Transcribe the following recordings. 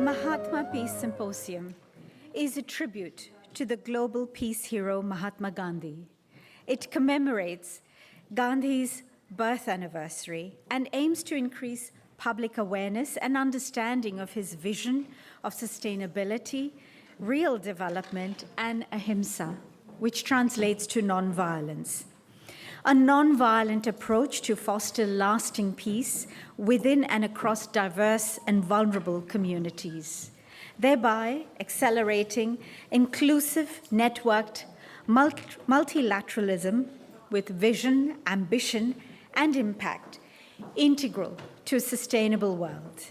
MAHATMA Peace Symposium is a tribute to the global peace hero Mahatma Gandhi. It commemorates Gandhi's birth anniversary and aims to increase public awareness and understanding of his vision of sustainability, real development, and ahimsa, which translates to non-violence. A non-violent approach to foster lasting peace within and across diverse and vulnerable communities, thereby accelerating inclusive, networked multilateralism with vision, ambition, and impact, integral to a sustainable world.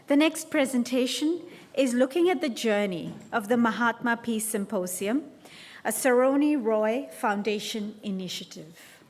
The next presentation is looking at the journey of the Mahatma Peace Symposium, a Saroni Roy Foundation initiative.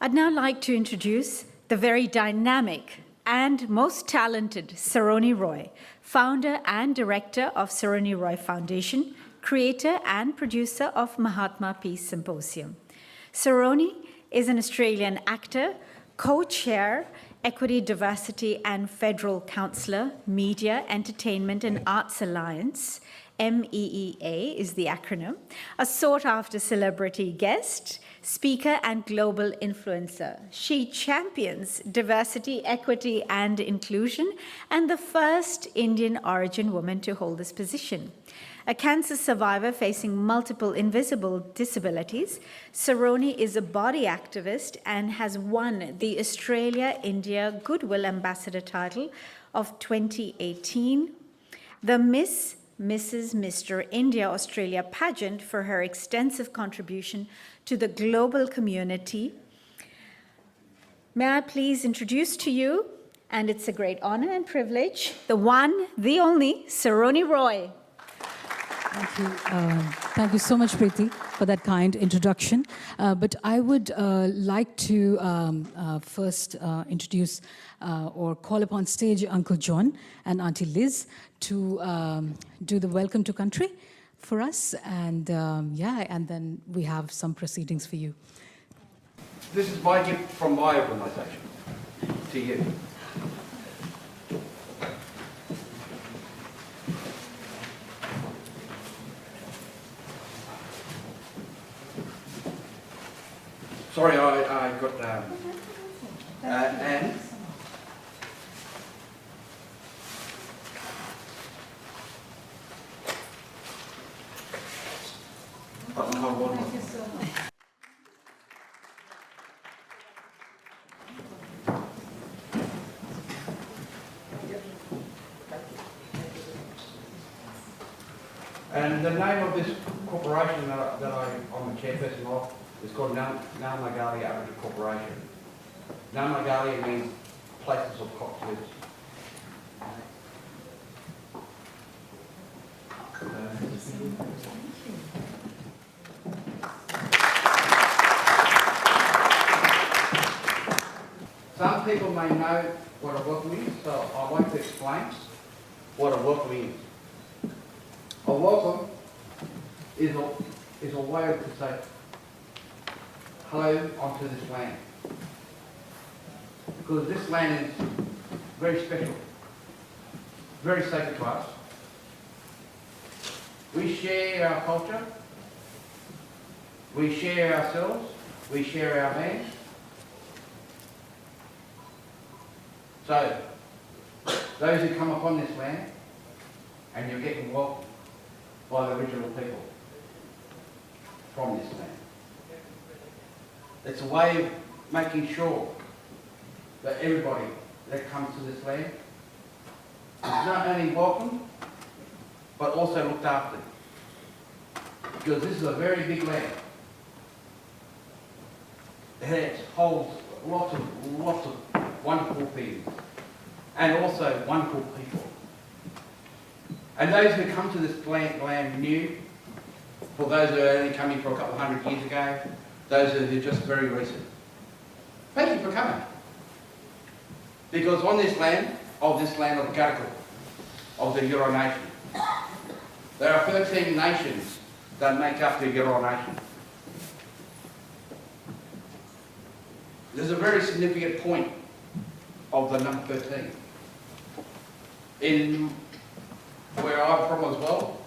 I'd now like to introduce the very dynamic and most talented Saroni Roy, founder and director of Saroni Roy Foundation, creator and producer of Mahatma Peace Symposium. Saroni is an Australian actor, co-chair, Equity, Diversity and Federal Councillor, Media, Entertainment and Arts Alliance, MEEA is the acronym, a sought-after celebrity guest, speaker and global influencer. She champions diversity, equity, and inclusion, and the first Indian origin woman to hold this position. A cancer survivor facing multiple invisible disabilities, Saroni is a body activist and has won the Australia-India Goodwill Ambassador title of 2018, the Miss, Mrs. Mr. India Australia pageant for her extensive contribution to the global community. May I please introduce to you, and it's a great honor and privilege, the one, the only, Saroni Roy. Thank you. Thank you so much, Preeti, for that kind introduction. But I would like to first introduce or call upon stage Uncle John and Auntie Liz to do the welcome to country for us. And and then we have some proceedings for you. This is my gift from my organisation to you. Sorry, I got and and the name of this corporation that I'm a chairperson of is called Ngarrnmaggali Aboriginal Corporation. Ngarrnmaggali means places of cocktails. Some people may know what a welcome is, so I want to explain what a welcome is. A welcome is a way to say hello onto this land. Because this land is very special, very sacred to us. We share our culture, we share ourselves, we share our land. So, those who come upon this land, and you're getting welcomed by the original people from this land. It's a way of making sure that everybody that comes to this land is not only welcomed, but also looked after. Because this is a very big land. It holds lots of wonderful things, and also wonderful people. And those who come to this land new, for those who are only coming for a couple of 100 years ago, those who are just very recent, thank you for coming. Because on this land of the Gadigal, of the Euro Nation, there are 13 nations that make up the Euro Nation. There's a very significant point of the number 13. In where I'm from as well,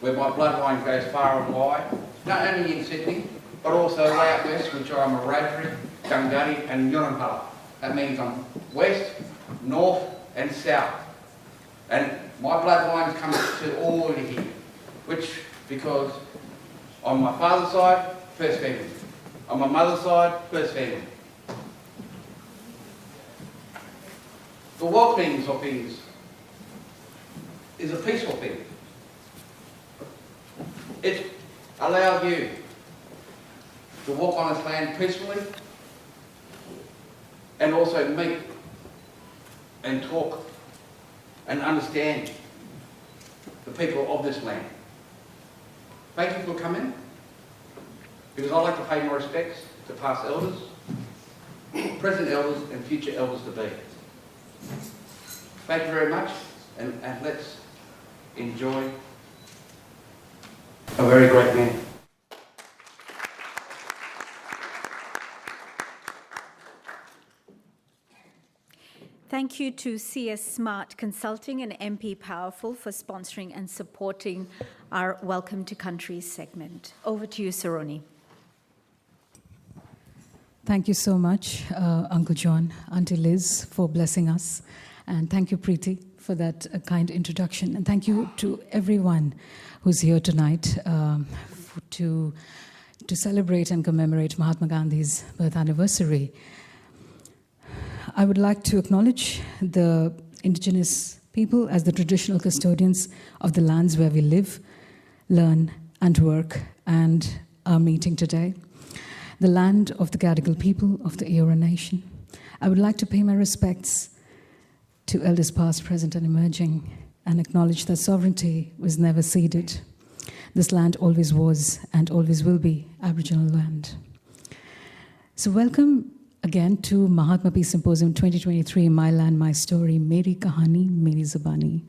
where my bloodline goes far and wide, not only in Sydney, but also out west, which I'm a Wiradjuri, Gandhi and Yunupala. That means I'm west, north and south. And my bloodline comes to all of here, which, because on my father's side, first family. On my mother's side, first family. The welcoming of things is a peaceful thing. It allows you to walk on this land peacefully and also meet and talk and understand the people of this land. Thank you for coming, because I like to pay my respects to past elders, present elders and future elders to be. Thank you very much, and let's enjoy a very great man. Thank you to CS Smart Consulting and MP Powerful for sponsoring and supporting our Welcome to Country segment. Over to you, Saroni. Thank you so much, Uncle John, Auntie Liz, for blessing us. And thank you, Preeti, for that kind introduction. And thank you to everyone who's here tonight to celebrate and commemorate Mahatma Gandhi's birth anniversary. I would like to acknowledge the indigenous people as the traditional custodians of the lands where we live, learn, and work, and are meeting today. The land of the Gadigal people of the Eora Nation. I would like to pay my respects to elders past, present, and emerging, and acknowledge that sovereignty was never ceded. This land always was and always will be Aboriginal land. So welcome again to Mahatma Peace Symposium 2023, My Land, My Story, Meri Kahaani, Meri Zabaani,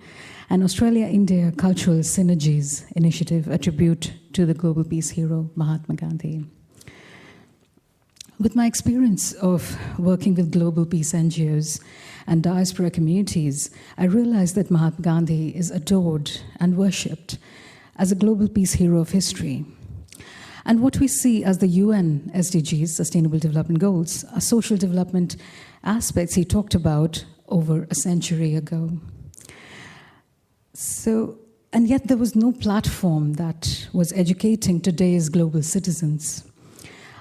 an Australia-India Cultural Synergies initiative, a tribute to the global peace hero, Mahatma Gandhi. With my experience of working with global peace NGOs and diaspora communities, I realized that Mahatma Gandhi is adored and worshipped as a global peace hero of history. And what we see as the UN-SDGs, Sustainable Development Goals, are social development aspects he talked about over a century ago. And yet there was no platform that was educating today's global citizens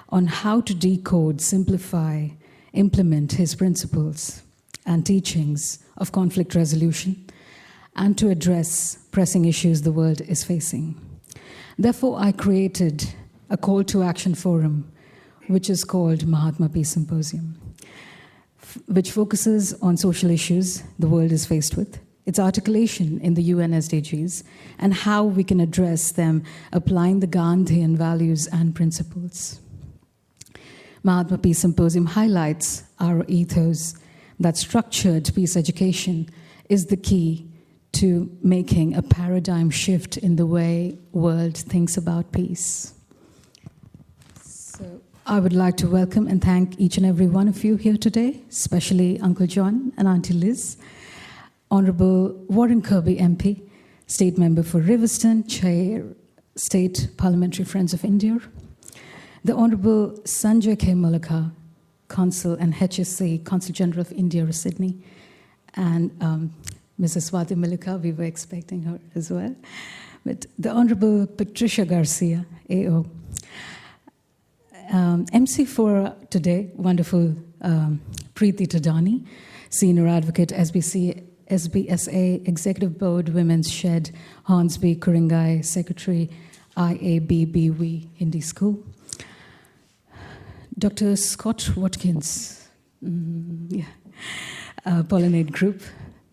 on how to decode, simplify, implement his principles and teachings of conflict resolution and to address pressing issues the world is facing. Therefore, I created a call to action forum, which is called Mahatma Peace Symposium, which focuses on social issues the world is faced with, its articulation in the UN-SDGs, and how we can address them applying the Gandhian values and principles. Mahatma Peace Symposium highlights our ethos that structured peace education is the key to making a paradigm shift in the way the world thinks about peace. So I would like to welcome and thank each and every one of you here today, especially Uncle John and Auntie Liz, Honourable Warren Kirby MP, State Member for Riverstone, Chair, State Parliamentary Friends of India, the Honourable Sanjay K. Mulaka, Consul and HSC, Consul General of India, Sydney, and Mrs. Swati Mulaka, we were expecting her as well, but the Honourable Patricia Garcia, AO. MC for today, wonderful Preeti Tadani, Senior Advocate, SBSA, Executive Board, Women's Shed, Hornsby, Kuringai, Secretary, IABBW, Hindi School. Dr. Scott Watkins, Pollinate Group.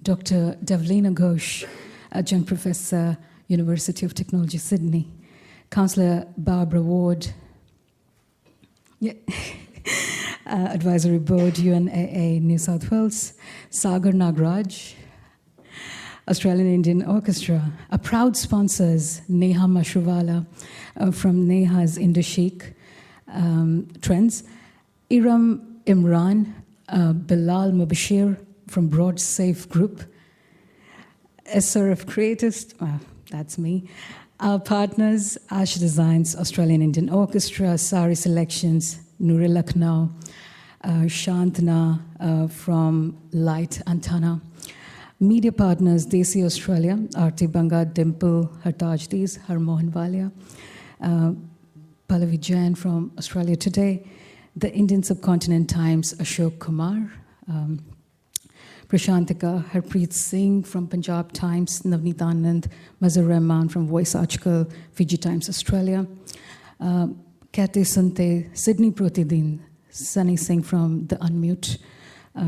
Dr. Devlina Ghosh, Adjunct Professor, University of Technology, Sydney. Councillor Barbara Ward, Advisory Board, UNAA, New South Wales. Sagar Nagraj, Australian Indian Orchestra. Our proud sponsors, Neha Mashruwala from Neha's Indo-Chic Trends. Iram Imran, Bilal Mubashir from Broad Safe Group. SRF Creatives, that's me. Our partners, Ash Designs, Australian Indian Orchestra, Sari Selections, Nuri Lucknow, Shantana from Light Antana. Media partners, Desi Australia, Aarti Banga, Dimple, Hartajdees, Harmohan Walia, Pallavi Jain from Australia Today, the Indian Subcontinent Times, Ashok Kumar, Prashantika, Harpreet Singh from Punjab Times, Navneet Anand, Mazhar Rahman from Voice Article, Fiji Times Australia, Kate Sunte, Sydney Protidin, Sunny Singh from The Unmute,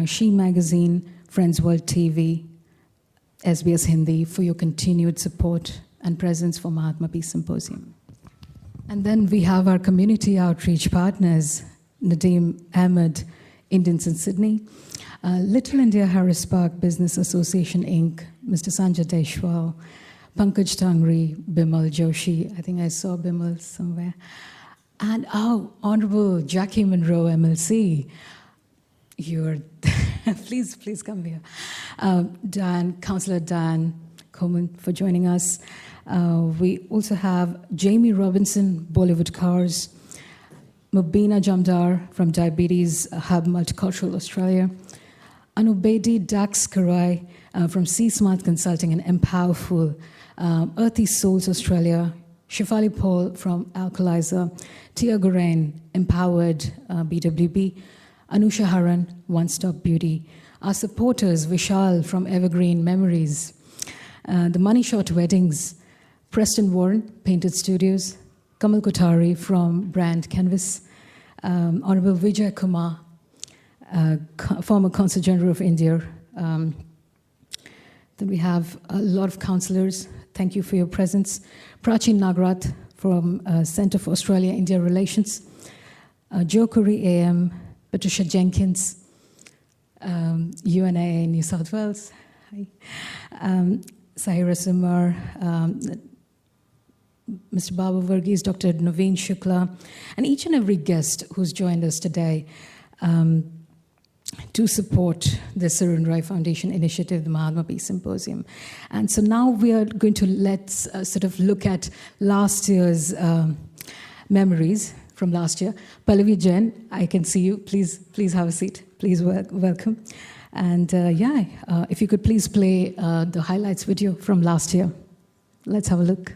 She Magazine, Friends World TV, SBS Hindi for your continued support and presence for Mahatma Peace Symposium. And then we have our community outreach partners, Nadeem Ahmed, Indians in Sydney, Little India Harris Park Business Association, Inc., Mr. Sanjay Deshwal, Pankaj Tangri, Bimal Joshi, I think I saw Bimal somewhere, and our Honourable Jackie Monroe, MLC. You're, please come here. Councillor Dan Coleman for joining us. We also have Jamie Robinson, Bollywood Cars, Mubina Jamdar from Diabetes Hub Multicultural Australia, Anubedi Dax Karai from Sea Smart Consulting and Empowerful, Earthy Souls Australia, Shifali Paul from Alkalizer, Tia Gorain, Empowered BWB, Anusha Haran, One Stop Beauty, our supporters, Vishal from Evergreen Memories, the Money Shot Weddings, Preston Warren, Painted Studios, Kamal Kothari from Brand Canvas, Honorable Vijay Kumar, former Consul General of India. Then we have a lot of councillors, thank you for your presence. Prachin Nagrat from Centre for Australia-India Relations. Joe Curry AM, Patricia Jenkins, UNA New South Wales. Hi. Sahira Simar, Mr. Baba Varghese, Dr. Naveen Shukla, and each and every guest who's joined us today to support the Saroni Roy Foundation initiative, the Mahatma Peace Symposium. And so now we are going to let's sort of look at last year's memories from last year. Pallavi Jain, I can see you. Please have a seat. Please welcome. And if you could please play the highlights video from last year. Let's have a look.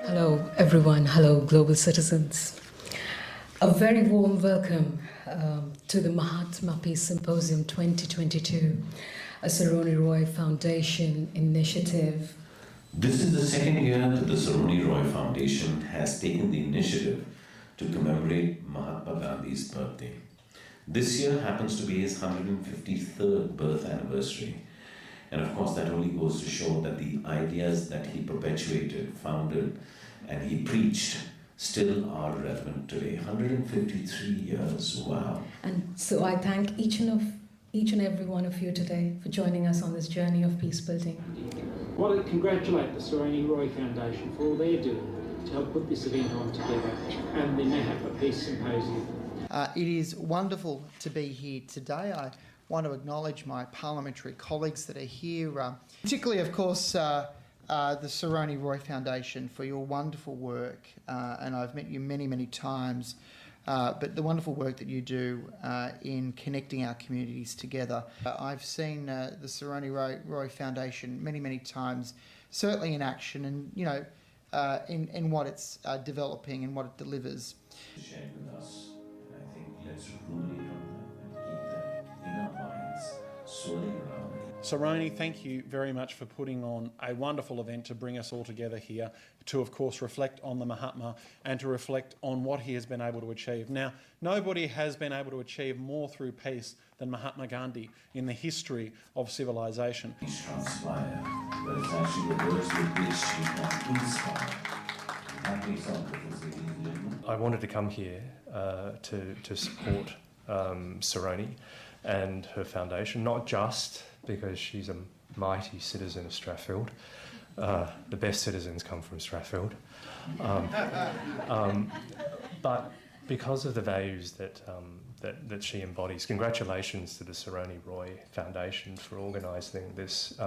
Hello, everyone. Hello, global citizens. A very warm welcome to the Mahatma Peace Symposium 2022, a Saroni Roy Foundation initiative. This is the second year that the Saroni Roy Foundation has taken the initiative to commemorate Mahatma Gandhi's birthday. This year happens to be his 153rd birth anniversary. And of course, that only goes to show that the ideas that he perpetuated, founded, and he preached still are relevant today. 153 years, wow. And so I thank each and every one of you today for joining us on this journey of peace building. I want to congratulate the Saroni Roy Foundation for all they're doing to help put this event on together and the Mahatma Peace Symposium. It is wonderful to be here today. I want to acknowledge my parliamentary colleagues that are here, particularly, of course, the Saroni Roy Foundation for your wonderful work, and I've met you many, many times, but the wonderful work that you do in connecting our communities together. I've seen the Saroni Roy Foundation many, many times, certainly in action and, you know, in what it's developing and what it delivers. Shared with us, and I think let's ruminate on them and keep them in our minds, swirling around. Saroni, thank you very much for putting on a wonderful event to bring us all together here to, of course, reflect on the Mahatma and to reflect on what he has been able to achieve. Now, nobody has been able to achieve more through peace than Mahatma Gandhi in the history of civilization. Transpire, but it's actually the words with which you can inspire. That makes all the difference. I wanted to come here to support Saroni and her foundation, not just because she's a mighty citizen of Strathfield. The best citizens come from Strathfield. But because of the values that she embodies. Congratulations to the Saroni Roy Foundation for organising this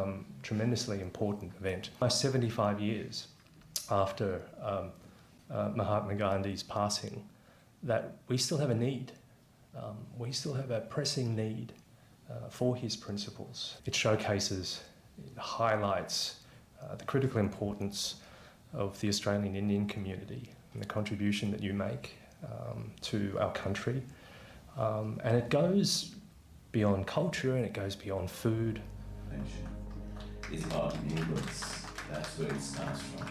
tremendously important event. 75 years after Mahatma Gandhi's passing, that we still have a need. We still have a pressing need for his principles. It showcases, it highlights the critical importance of the Australian Indian community and the contribution that you make to our country. And it goes beyond culture and it goes beyond food. It's about neighbours. That's where it starts from.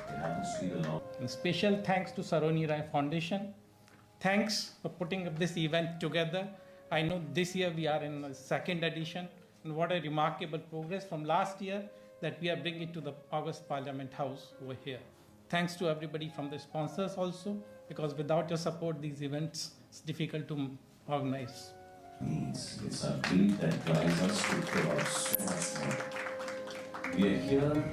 It happens to be the law. Special thanks to Saroni Roy Foundation. Thanks for putting up this event together. I know this year we are in the second edition, and what a remarkable progress from last year that we are bringing it to the August Parliament House over here. Thanks to everybody from the sponsors also, because without your support, these events, it's difficult to organize. It's our greed that drives us to provide so much more. We are here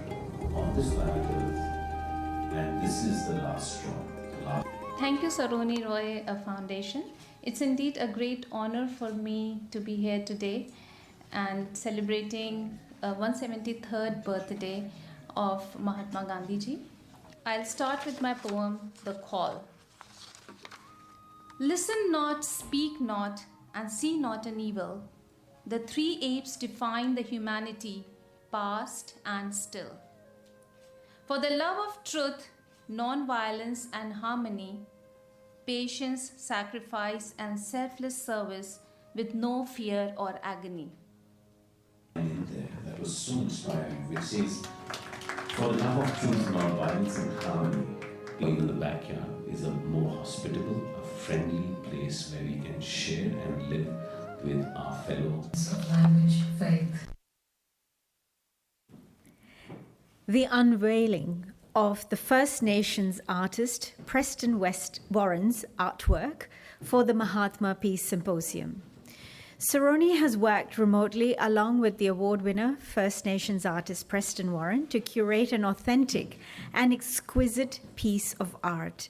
on this planet Earth, and this is the last straw. Thank you, Saroni Roy Foundation. It's indeed a great honor for me to be here today and celebrating 173rd birthday of Mahatma Gandhi ji. I'll start with my poem, The Call. Listen not, speak not, and see not an evil. The three apes define the humanity past, and still. For the love of truth, non-violence and harmony, patience, sacrifice, and selfless service with no fear or agony. In there, that was so inspiring, which says, for the love of truth, non-violence, and harmony, playing in the backyard is a more hospitable, a friendly place where we can share and live with our fellows. Language, faith. The unveiling of the First Nations artist Preston West Warren's artwork for the Mahatma Peace Symposium. Saroni has worked remotely along with the award winner, First Nations artist Preston Warren, to curate an authentic and exquisite piece of art,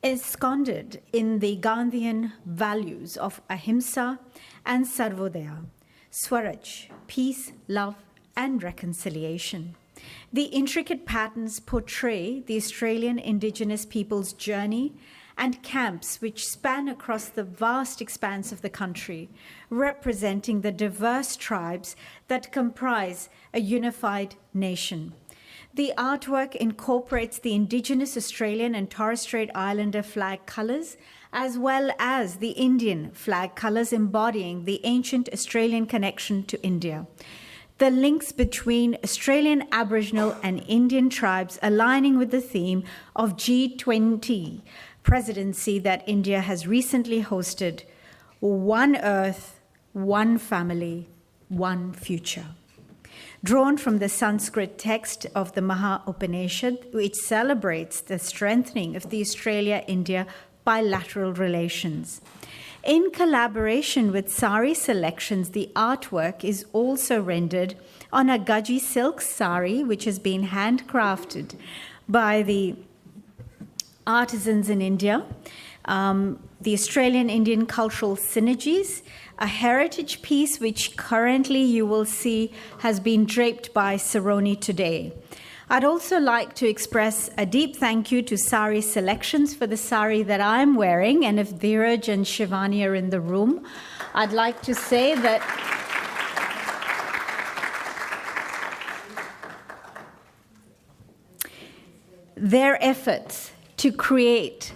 ensconced in the Gandhian values of ahimsa and Sarvodaya, Swaraj, peace, love, and reconciliation. The intricate patterns portray the Australian Indigenous people's journey and camps which span across the vast expanse of the country, representing the diverse tribes that comprise a unified nation. The artwork incorporates the Indigenous Australian and Torres Strait Islander flag colours, as well as the Indian flag colours embodying the ancient Australian connection to India. The links between Australian Aboriginal and Indian tribes aligning with the theme of G20 Presidency that India has recently hosted, One Earth, One Family, One Future. Drawn from the Sanskrit text of the Maha Upanishad, which celebrates the strengthening of the Australia-India bilateral relations. In collaboration with sari selections, the artwork is also rendered on a Gaji silk sari, which has been handcrafted by the artisans in India, the Australian-Indian Cultural Synergies, a heritage piece which currently you will see has been draped by Saroni today. I'd also like to express a deep thank you to Sari Selections for the sari that I'm wearing, and if Dheeraj and Shivani are in the room, I'd like to say that their efforts to create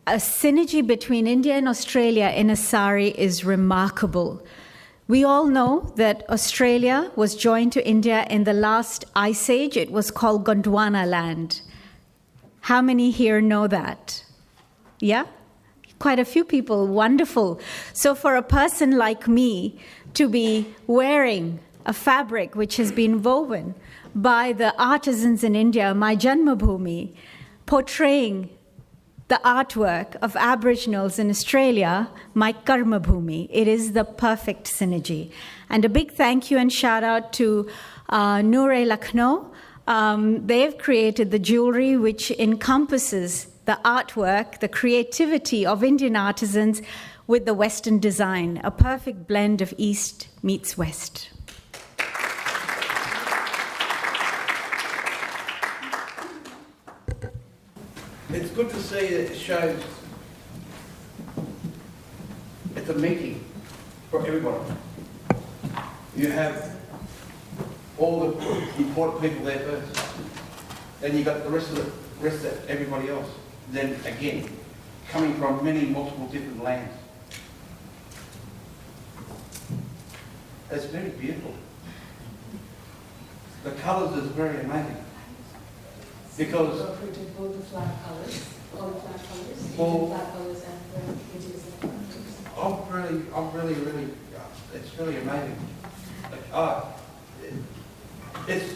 a synergy between India and Australia in a sari is remarkable. We all know that Australia was joined to India in the last ice age. It was called Gondwana land. How many here know that? Yeah? Quite a few people. Wonderful. So for a person like me to be wearing a fabric which has been woven by the artisans in India, my Janmabhoomi, portraying the artwork of Aboriginals in Australia, my Karma Bhumi. It is the perfect synergy. And a big thank you and shout out to Noor Lucknow. They've created the jewelry which encompasses the artwork, the creativity of Indian artisans with the Western design, a perfect blend of East meets West. It's good to see that it shows it's a meeting for everybody. You have all the important people there first. Then you got the rest of everybody else. Then again, coming from multiple different lands. It's very beautiful. The colours is very amazing. Because both the flag colours, all the flag colours, well, flag colours and Indigenous colours. I'm really, it's really amazing. It's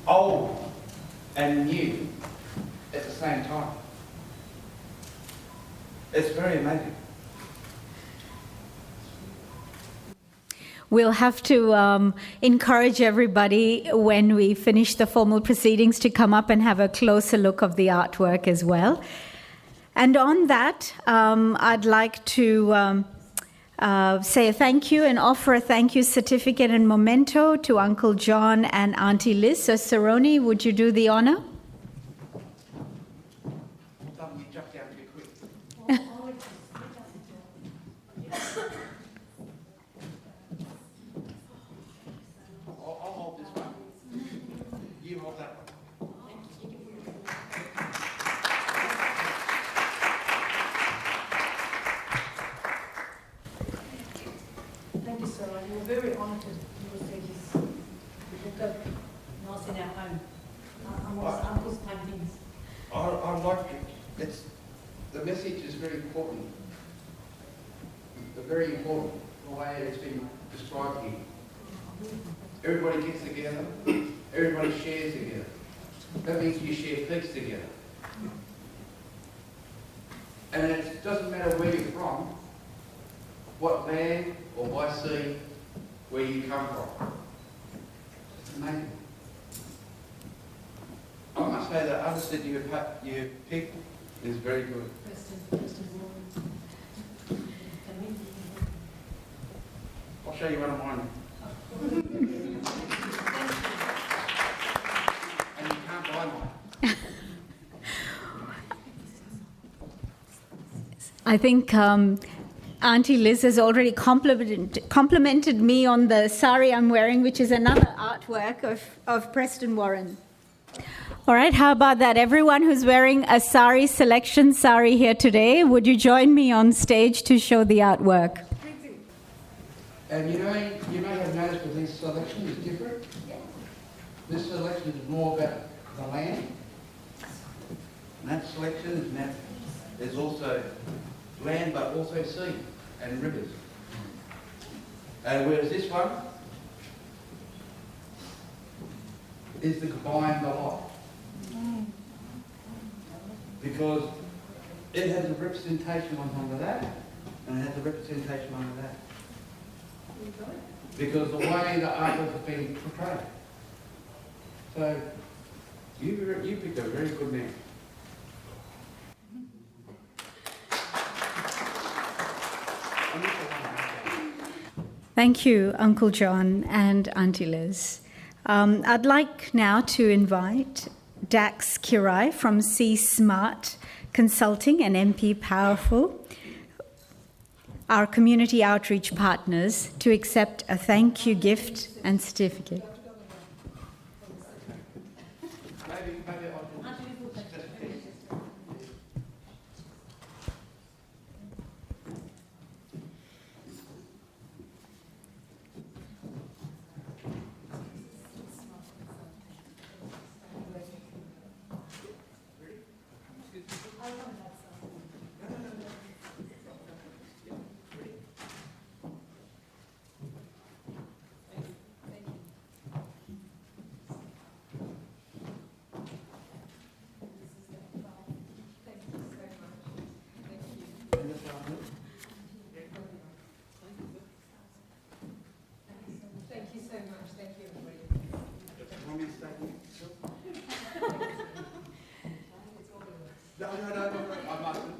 old and new at the same time. It's very amazing. We'll have to encourage everybody when we finish the formal proceedings to come up and have a closer look of the artwork as well. And on that, I'd like to say a thank you and offer a thank you certificate and memento to Uncle John and Auntie Liz. So Saroni, would you do the honour? I'll hold this one. the message is very important. Very important, the way it's been described here. Everybody gets together, everybody shares together. That means you share peace together. And it doesn't matter where you're from, what land or by sea, where you come from. It's amazing. I must say that understood your people is very good. I'll show you one of mine. And you can't buy mine. I think Auntie Liz has already complimented me on the sari I'm wearing, which is another artwork of Preston Warren. All right, how about that? Everyone who's wearing a sari selection sari here today, would you join me on stage to show the artwork? And you may have noticed that this selection is different. Yeah. This selection is more about the land. And that selection is natural. There's also land, but also sea and rivers. Whereas this one is the combined the lot. Because it has a representation under that, and it has a representation under that. Because the way the artwork has been portrayed. So, you picked a very good man. Thank you, Uncle John and Auntie Liz. I'd like now to invite Dax Kirai from C Smart Consulting and MP Powerful, our community outreach partners, to accept a thank you gift and certificate.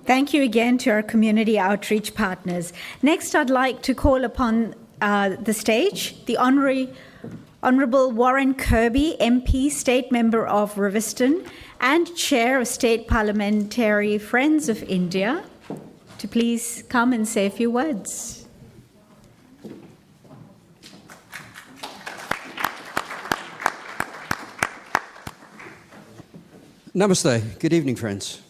Thank you again to our community outreach partners. Next, I'd like to call upon the stage the Honourable Warren Kirby, MP, State Member of Riverstone and Chair of State Parliamentary Friends of India, to please come and say a few words. Namaste. Good evening, friends.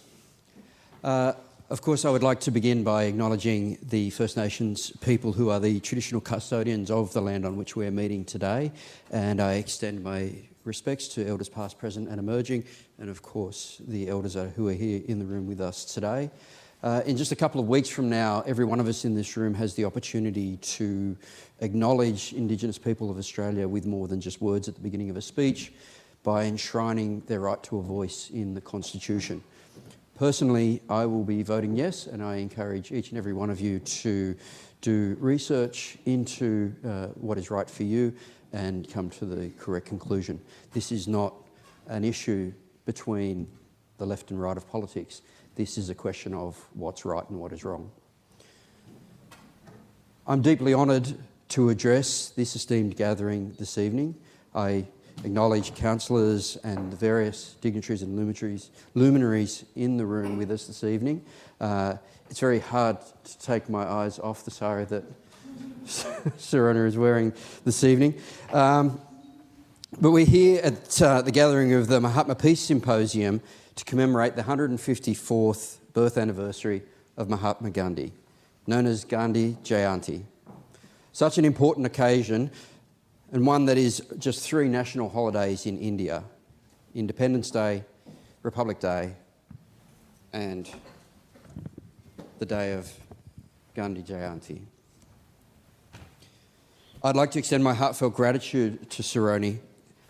Of course, I would like to begin by acknowledging the First Nations people who are the traditional custodians of the land on which we are meeting today, and I extend my respects to Elders past, present and emerging, and of course the Elders who are here in the room with us today. In just a couple of weeks from now, every one of us in this room has the opportunity to acknowledge Indigenous people of Australia with more than just words at the beginning of a speech, by enshrining their right to a voice in the Constitution. Personally, I will be voting yes, and I encourage each and every one of you to do research into what is right for you and come to the correct conclusion. This is not an issue between the left and right of politics. This is a question of what's right and what is wrong. I'm deeply honoured to address this esteemed gathering this evening. I acknowledge councillors and the various dignitaries and luminaries in the room with us this evening. It's very hard to take my eyes off the sari that Saroni is wearing this evening. But we're here at the gathering of the MAHATMA Peace Symposium to commemorate the 154th birth anniversary of Mahatma Gandhi, known as Gandhi Jayanti. Such an important occasion, and one that is just 3 national holidays in India: Independence Day, Republic Day and the day of Gandhi Jayanti. I'd like to extend my heartfelt gratitude to Saroni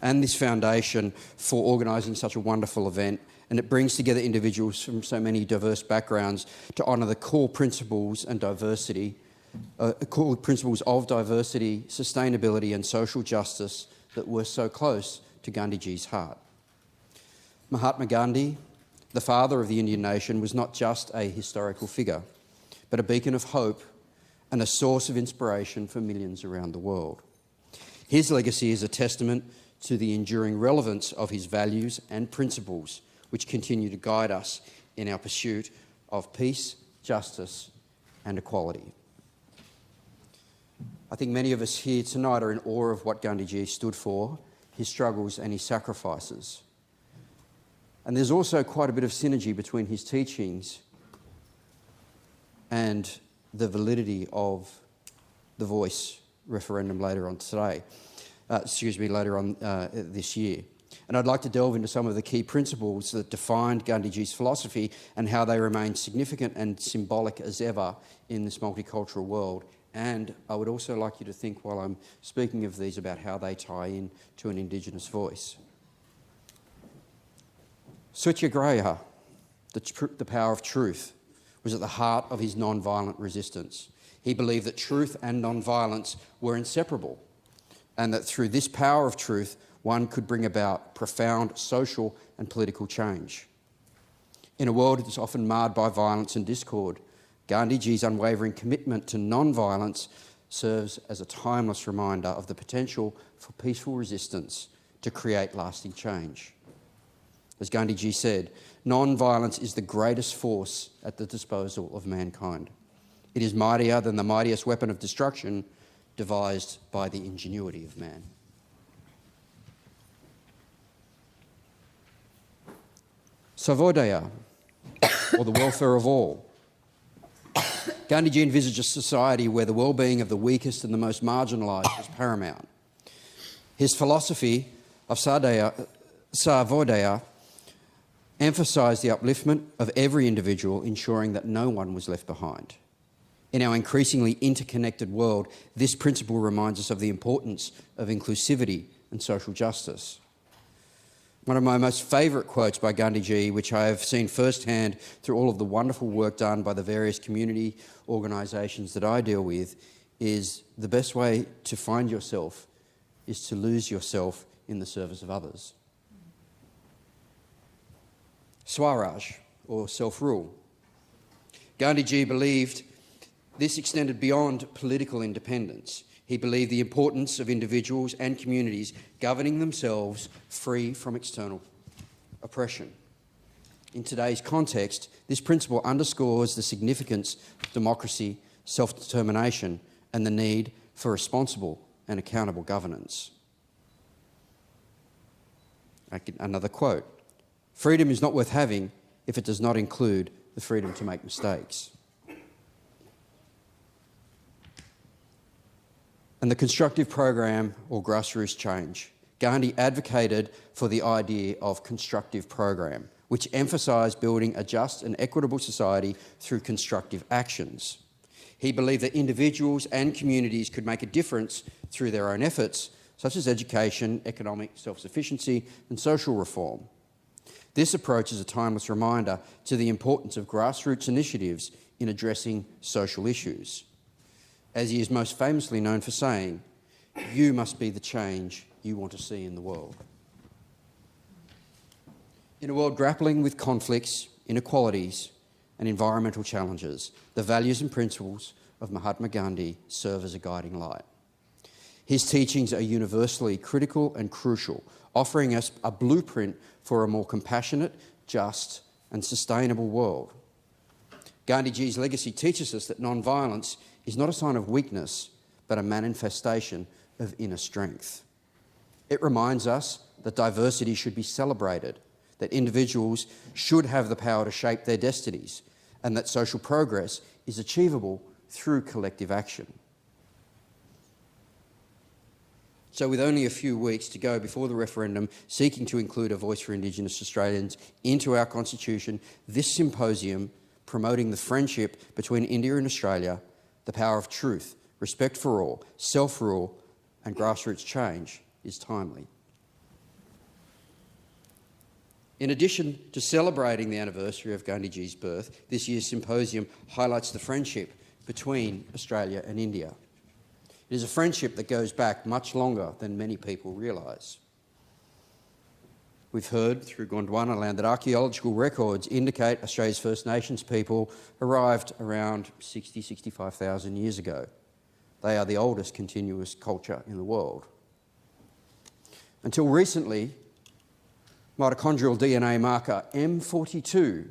and this foundation for organising such a wonderful event, and it brings together individuals from so many diverse backgrounds to honour the core principles and diversity, core principles of diversity, sustainability and social justice that were so close to Gandhiji's heart. Mahatma Gandhi, the father of the Indian nation, was not just a historical figure, but a beacon of hope and a source of inspiration for millions around the world. His legacy is a testament to the enduring relevance of his values and principles, which continue to guide us in our pursuit of peace, justice and equality. I think many of us here tonight are in awe of what Gandhiji stood for, his struggles and his sacrifices. And there's also quite a bit of synergy between his teachings and the validity of the Voice referendum later on today, later on this year. And I'd like to delve into some of the key principles that defined Gandhiji's philosophy and how they remain significant and symbolic as ever in this multicultural world. And I would also like you to think, while I'm speaking of these, about how they tie in to an Indigenous voice. Satyagraha, the power of truth, was at the heart of his non-violent resistance. He believed that truth and non-violence were inseparable, and that through this power of truth, one could bring about profound social and political change. In a world that is often marred by violence and discord, Gandhiji's unwavering commitment to non-violence serves as a timeless reminder of the potential for peaceful resistance to create lasting change. As Gandhiji said, non-violence is the greatest force at the disposal of mankind. It is mightier than the mightiest weapon of destruction devised by the ingenuity of man. Sarvodaya, or the welfare of all. Gandhiji envisaged a society where the well-being of the weakest and the most marginalised was paramount. His philosophy of Sarvodaya emphasised the upliftment of every individual, ensuring that no one was left behind. In our increasingly interconnected world, this principle reminds us of the importance of inclusivity and social justice. One of my most favourite quotes by Gandhiji, which I have seen firsthand through all of the wonderful work done by the various community organisations that I deal with, is the best way to find yourself is to lose yourself in the service of others. Swaraj, or self-rule. Gandhiji believed this extended beyond political independence. He believed the importance of individuals and communities governing themselves free from external oppression. In today's context, this principle underscores the significance of democracy, self-determination, and the need for responsible and accountable governance. Another quote: "Freedom is not worth having if it does not include the freedom to make mistakes." And the Constructive Program, or grassroots change. Gandhi advocated for the idea of Constructive Program, which emphasised building a just and equitable society through constructive actions. He believed that individuals and communities could make a difference through their own efforts, such as education, economic self-sufficiency and social reform. This approach is a timeless reminder to the importance of grassroots initiatives in addressing social issues. As he is most famously known for saying, "You must be the change you want to see in the world." In a world grappling with conflicts, inequalities and environmental challenges, the values and principles of Mahatma Gandhi serve as a guiding light. His teachings are universally critical and crucial, offering us a blueprint for a more compassionate, just and sustainable world. Gandhiji's legacy teaches us that non-violence is not a sign of weakness, but a manifestation of inner strength. It reminds us that diversity should be celebrated, that individuals should have the power to shape their destinies, and that social progress is achievable through collective action. So with only a few weeks to go before the referendum seeking to include a voice for Indigenous Australians into our Constitution, this symposium promoting the friendship between India and Australia, the power of truth, respect for all, self-rule and grassroots change is timely. In addition to celebrating the anniversary of Gandhiji's birth, this year's symposium highlights the friendship between Australia and India. It is a friendship that goes back much longer than many people realise. We've heard through Gondwana land that archaeological records indicate Australia's First Nations people arrived around 65,000 years ago. They are the oldest continuous culture in the world. Until recently, mitochondrial DNA marker M42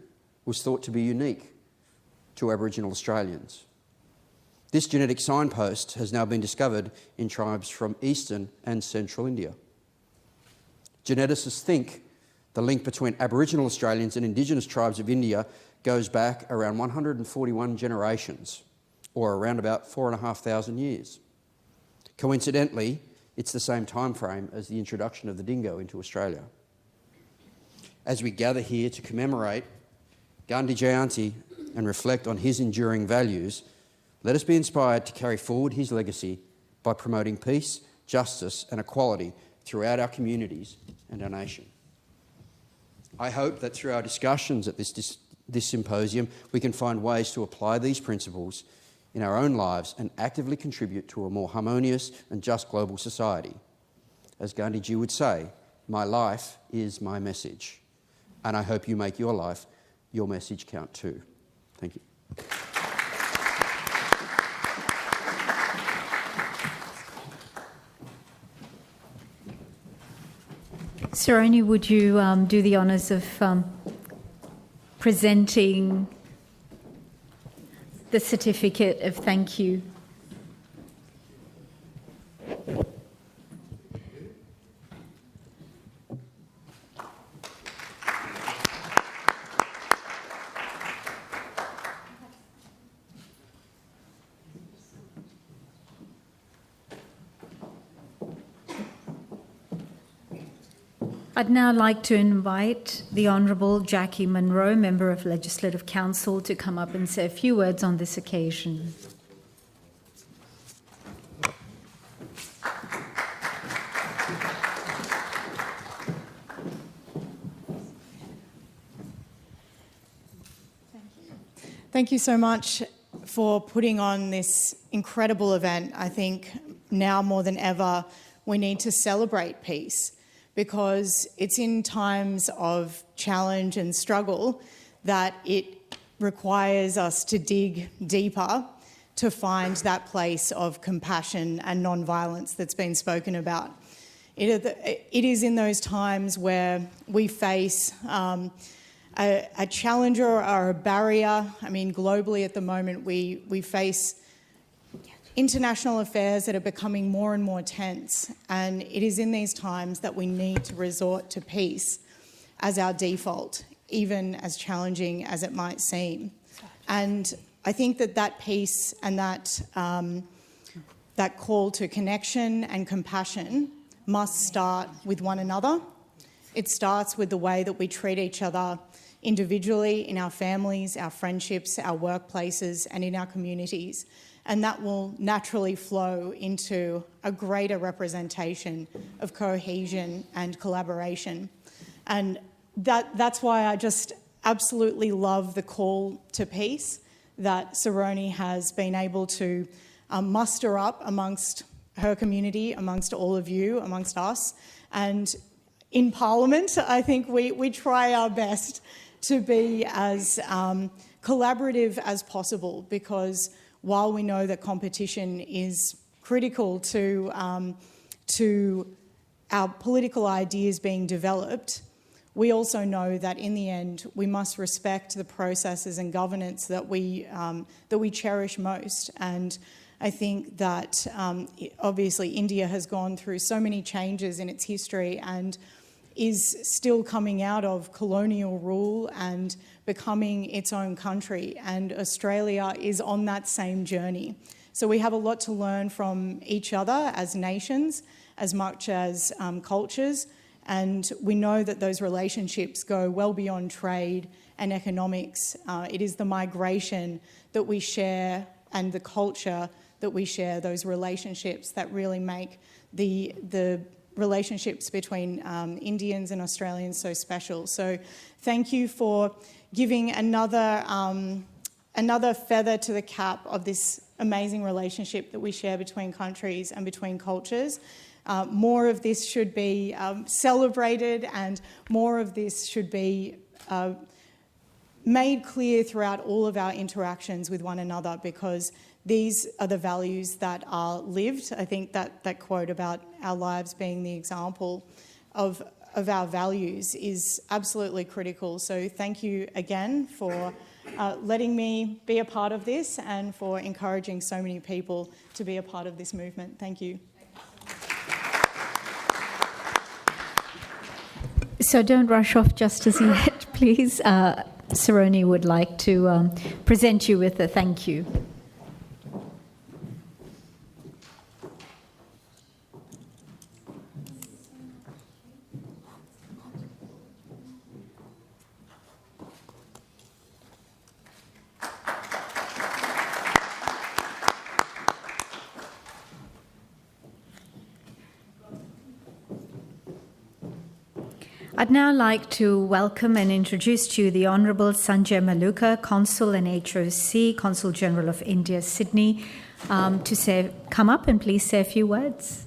was thought to be unique to Aboriginal Australians. This genetic signpost has now been discovered in tribes from eastern and central India. Geneticists think the link between Aboriginal Australians and Indigenous tribes of India goes back around 141 generations, or around about 4,500 years. Coincidentally, it's the same time frame as the introduction of the dingo into Australia. As we gather here to commemorate Gandhi Jayanti and reflect on his enduring values, let us be inspired to carry forward his legacy by promoting peace, justice and equality throughout our communities and our nation. I hope that through our discussions at this symposium, we can find ways to apply these principles in our own lives and actively contribute to a more harmonious and just global society. As Gandhiji would say, my life is my message. And I hope you make your life, your message count too. Thank you. Saroni, would you do the honours of presenting the certificate of thank you? I'd now like to invite the Honourable Jackie Munro, Member of Legislative Council, to come up and say a few words on this occasion. Thank you so much for putting on this incredible event. I think now more than ever we need to celebrate peace, because it's in times of challenge and struggle that it requires us to dig deeper to find that place of compassion and non-violence that's been spoken about. It is in those times where we face a challenge or a barrier. I mean, globally at the moment we face international affairs that are becoming more and more tense, and it is in these times that we need to resort to peace as our default, even as challenging as it might seem. And I think that peace and that call to connection and compassion must start with one another. It starts with the way that we treat each other individually, in our families, our friendships, our workplaces, and in our communities. And that will naturally flow into a greater representation of cohesion and collaboration. And that's why I just absolutely love the call to peace that Saroni has been able to muster up amongst her community, amongst all of you, amongst us. And in Parliament, I think we try our best to be as collaborative as possible, because while we know that competition is critical to our political ideas being developed, we also know that in the end we must respect the processes and governance that we cherish most. And I think that obviously India has gone through so many changes in its history and is still coming out of colonial rule and becoming its own country, and Australia is on that same journey. So we have a lot to learn from each other as nations, as much as cultures. And we know that those relationships go well beyond trade and economics. It is the migration that we share and the culture that we share, those relationships that really make the relationships between Indians and Australians so special. So thank you for giving another feather to the cap of this amazing relationship that we share between countries and between cultures. More of this should be celebrated, and more of this should be made clear throughout all of our interactions with one another, because these are the values that are lived. I think that quote about our lives being the example of our values is absolutely critical. So thank you again for letting me be a part of this and for encouraging so many people to be a part of this movement. Thank you. So don't rush off just as yet, please. Saroni would like to present you with a thank you. I'd now like to welcome and introduce to you the Honourable Sanjay Maluka, Consul and HOC, Consul General of India, Sydney, to come up and please say a few words.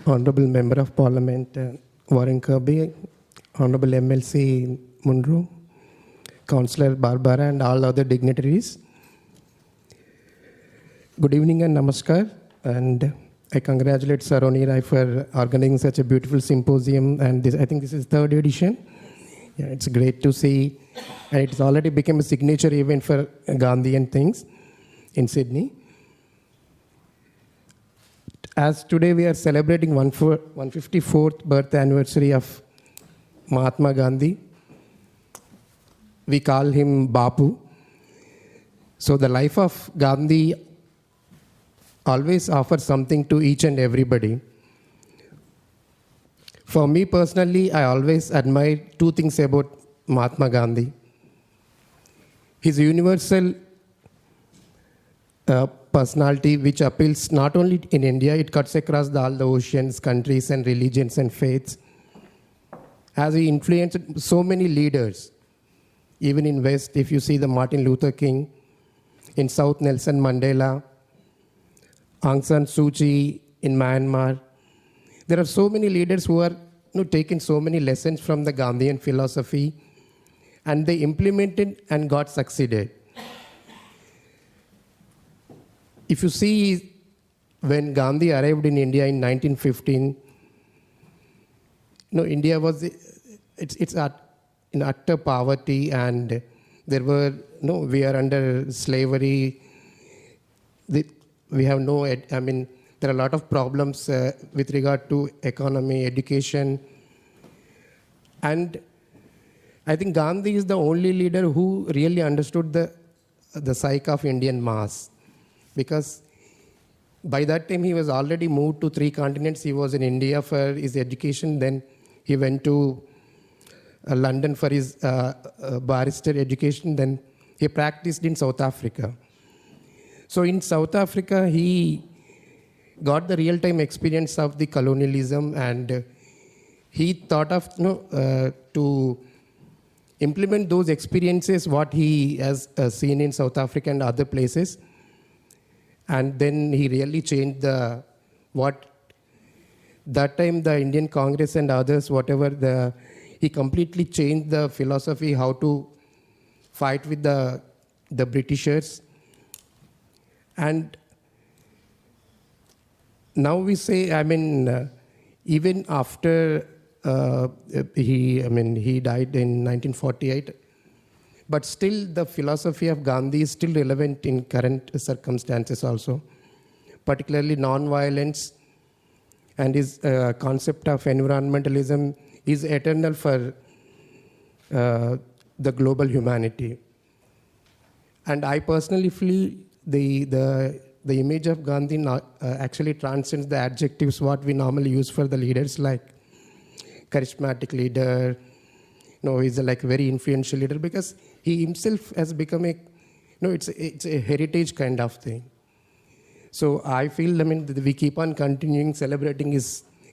Honourable Member of Parliament Warren Kirby, Honourable MLC Munro, Councillor Barbara and all other dignitaries. Good evening and namaskar, and I congratulate Saroni Roy for organizing such a beautiful symposium, and I think this is third edition. Yeah, it's great to see, and it's already become a signature event for Gandhian things in Sydney. As today we are celebrating 154th birth anniversary of Mahatma Gandhi. We call him Bapu. So the life of Gandhi always offers something to each and everybody. For me personally, I always admire two things about Mahatma Gandhi. His universal personality, which appeals not only in India, it cuts across all the oceans, countries and religions and faiths. As he influenced so many leaders. Even in West, if you see the Martin Luther King, in South Nelson Mandela, Aung San Suu Kyi in Myanmar, there are so many leaders who are taken so many lessons from the Gandhian philosophy, and they implemented and got succeeded. If you see, when Gandhi arrived in India in 1915, India was in utter poverty, and there were we are under slavery. We have there are a lot of problems with regard to economy, education, and I think Gandhi is the only leader who really understood the psyche of Indian mass, because by that time he was already moved to 3 continents. He was in India for his education, then he went to London for his barrister education, then he practiced in South Africa. So in South Africa, he got the real-time experience of the colonialism, and he thought of to implement those experiences, what he has seen in South Africa and other places. And then he really changed what that time the Indian Congress and others, he completely changed the philosophy, how to fight with the Britishers. And now we say, even after he died in 1948, but still the philosophy of Gandhi is still relevant in current circumstances also, particularly non-violence, and his concept of environmentalism is eternal for the global humanity. And I personally feel the image of Gandhi actually transcends the adjectives what we normally use for the leaders, like charismatic leader, he's like a very influential leader, because he himself has become it's a heritage kind of thing. So I feel, we keep on continuing celebrating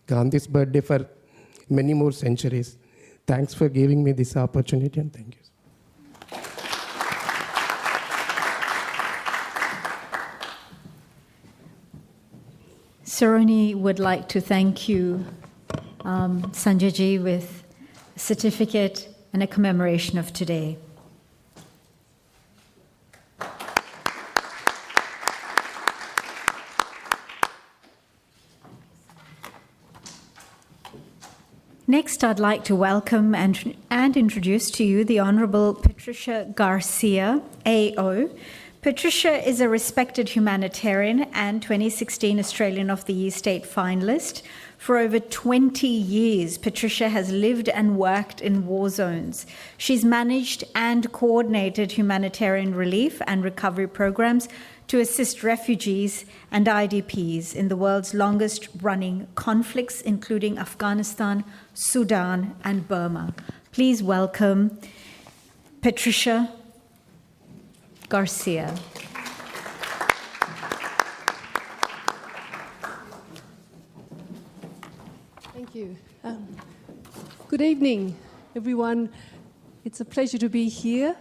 Gandhi's birthday for many more centuries. Thanks for giving me this opportunity, and thank you. Saroni would like to thank you, Sanjayji, with a certificate and a commemoration of today. Next, I'd like to welcome and introduce to you the Honourable Patricia Garcia, AO. Patricia is a respected humanitarian and 2016 Australian of the Year State finalist. For over 20 years, Patricia has lived and worked in war zones. She's managed and coordinated humanitarian relief and recovery programs to assist refugees and IDPs in the world's longest-running conflicts, including Afghanistan, Sudan, and Burma. Please welcome Patricia Garcia. Thank you. Good evening, everyone. It's a pleasure to be here.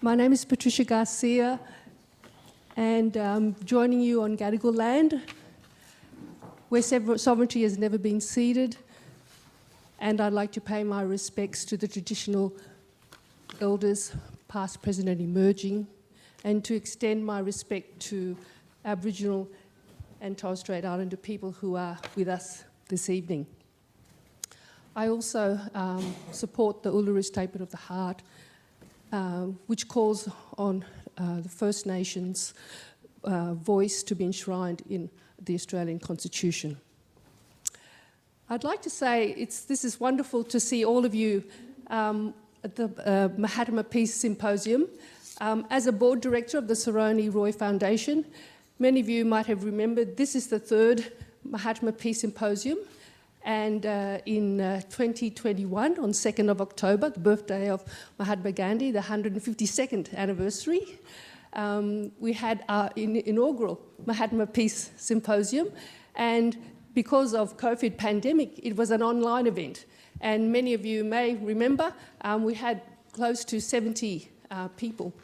My name is Patricia Garcia, and I'm joining you on Gadigal land, where sovereignty has never been ceded, and I'd like to pay my respects to the traditional elders, past, present, and emerging, and to extend my respect to Aboriginal and Torres Strait Islander people who are with us this evening. I also support the Uluru Statement of the Heart, which calls on the First Nations voice to be enshrined in the Australian Constitution. I'd like to say this is wonderful to see all of you at the MAHATMA Peace Symposium. As a board director of the Saroni Roy Foundation, many of you might have remembered this is the third MAHATMA Peace Symposium, and in 2021, on 2nd of October, the birthday of Mahatma Gandhi, the 152nd anniversary, we had our inaugural MAHATMA Peace Symposium, and because of COVID pandemic, it was an online event. And many of you may remember we had close to 70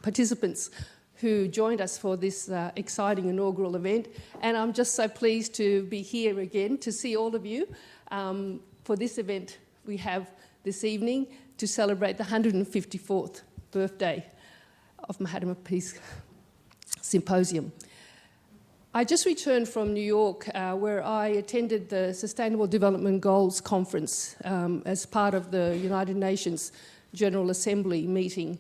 participants who joined us for this exciting inaugural event. And I'm just so pleased to be here again to see all of you for this event we have this evening to celebrate the 154th birthday of Mahatma Peace Symposium. I just returned from New York where I attended the Sustainable Development Goals Conference as part of the United Nations General Assembly meeting.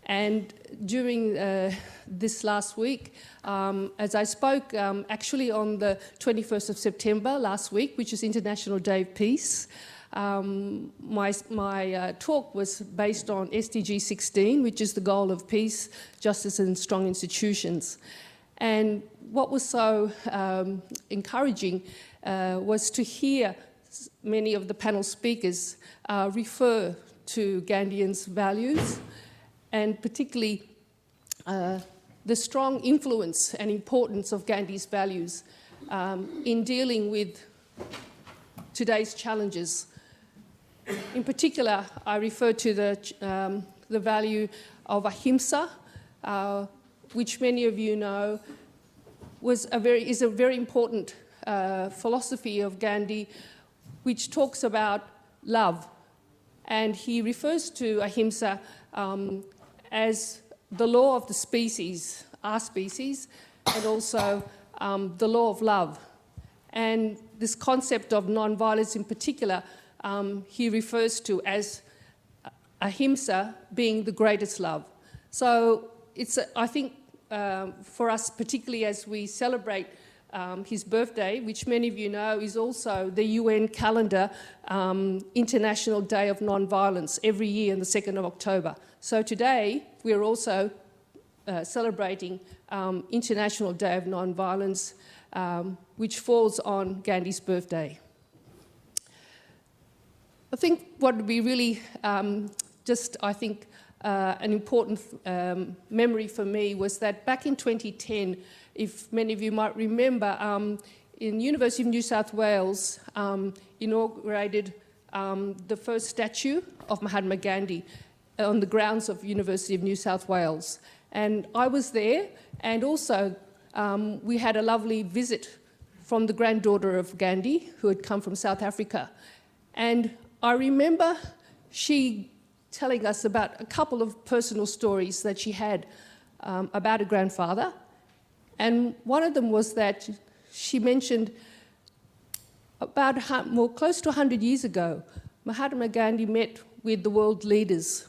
And during this last week, as I spoke actually on the 21st of September last week, which is International Day of Peace, my talk was based on SDG 16, which is the goal of peace, justice and strong institutions. And what was so encouraging was to hear many of the panel speakers refer to Gandhian's values, and particularly the strong influence and importance of Gandhi's values in dealing with today's challenges. In particular, I refer to the value of ahimsa, which many of you know is a very important philosophy of Gandhi, which talks about love. And he refers to ahimsa as the law of the species, our species, and also the law of love. And this concept of non-violence in particular, he refers to as ahimsa being the greatest love. So it's, I think, for us, particularly as we celebrate his birthday, which many of you know is also the UN calendar International Day of Non-Violence every year on the 2nd of October. So today we're also celebrating International Day of Non-Violence, which falls on Gandhi's birthday. I think what would be really an important memory for me was that back in 2010, if many of you might remember, in University of New South Wales inaugurated the first statue of Mahatma Gandhi on the grounds of University of New South Wales. And I was there, and also we had a lovely visit from the granddaughter of Gandhi, who had come from South Africa. And I remember she telling us about a couple of personal stories that she had about her grandfather. And one of them was that she mentioned about close to 100 years ago, Mahatma Gandhi met with the world leaders.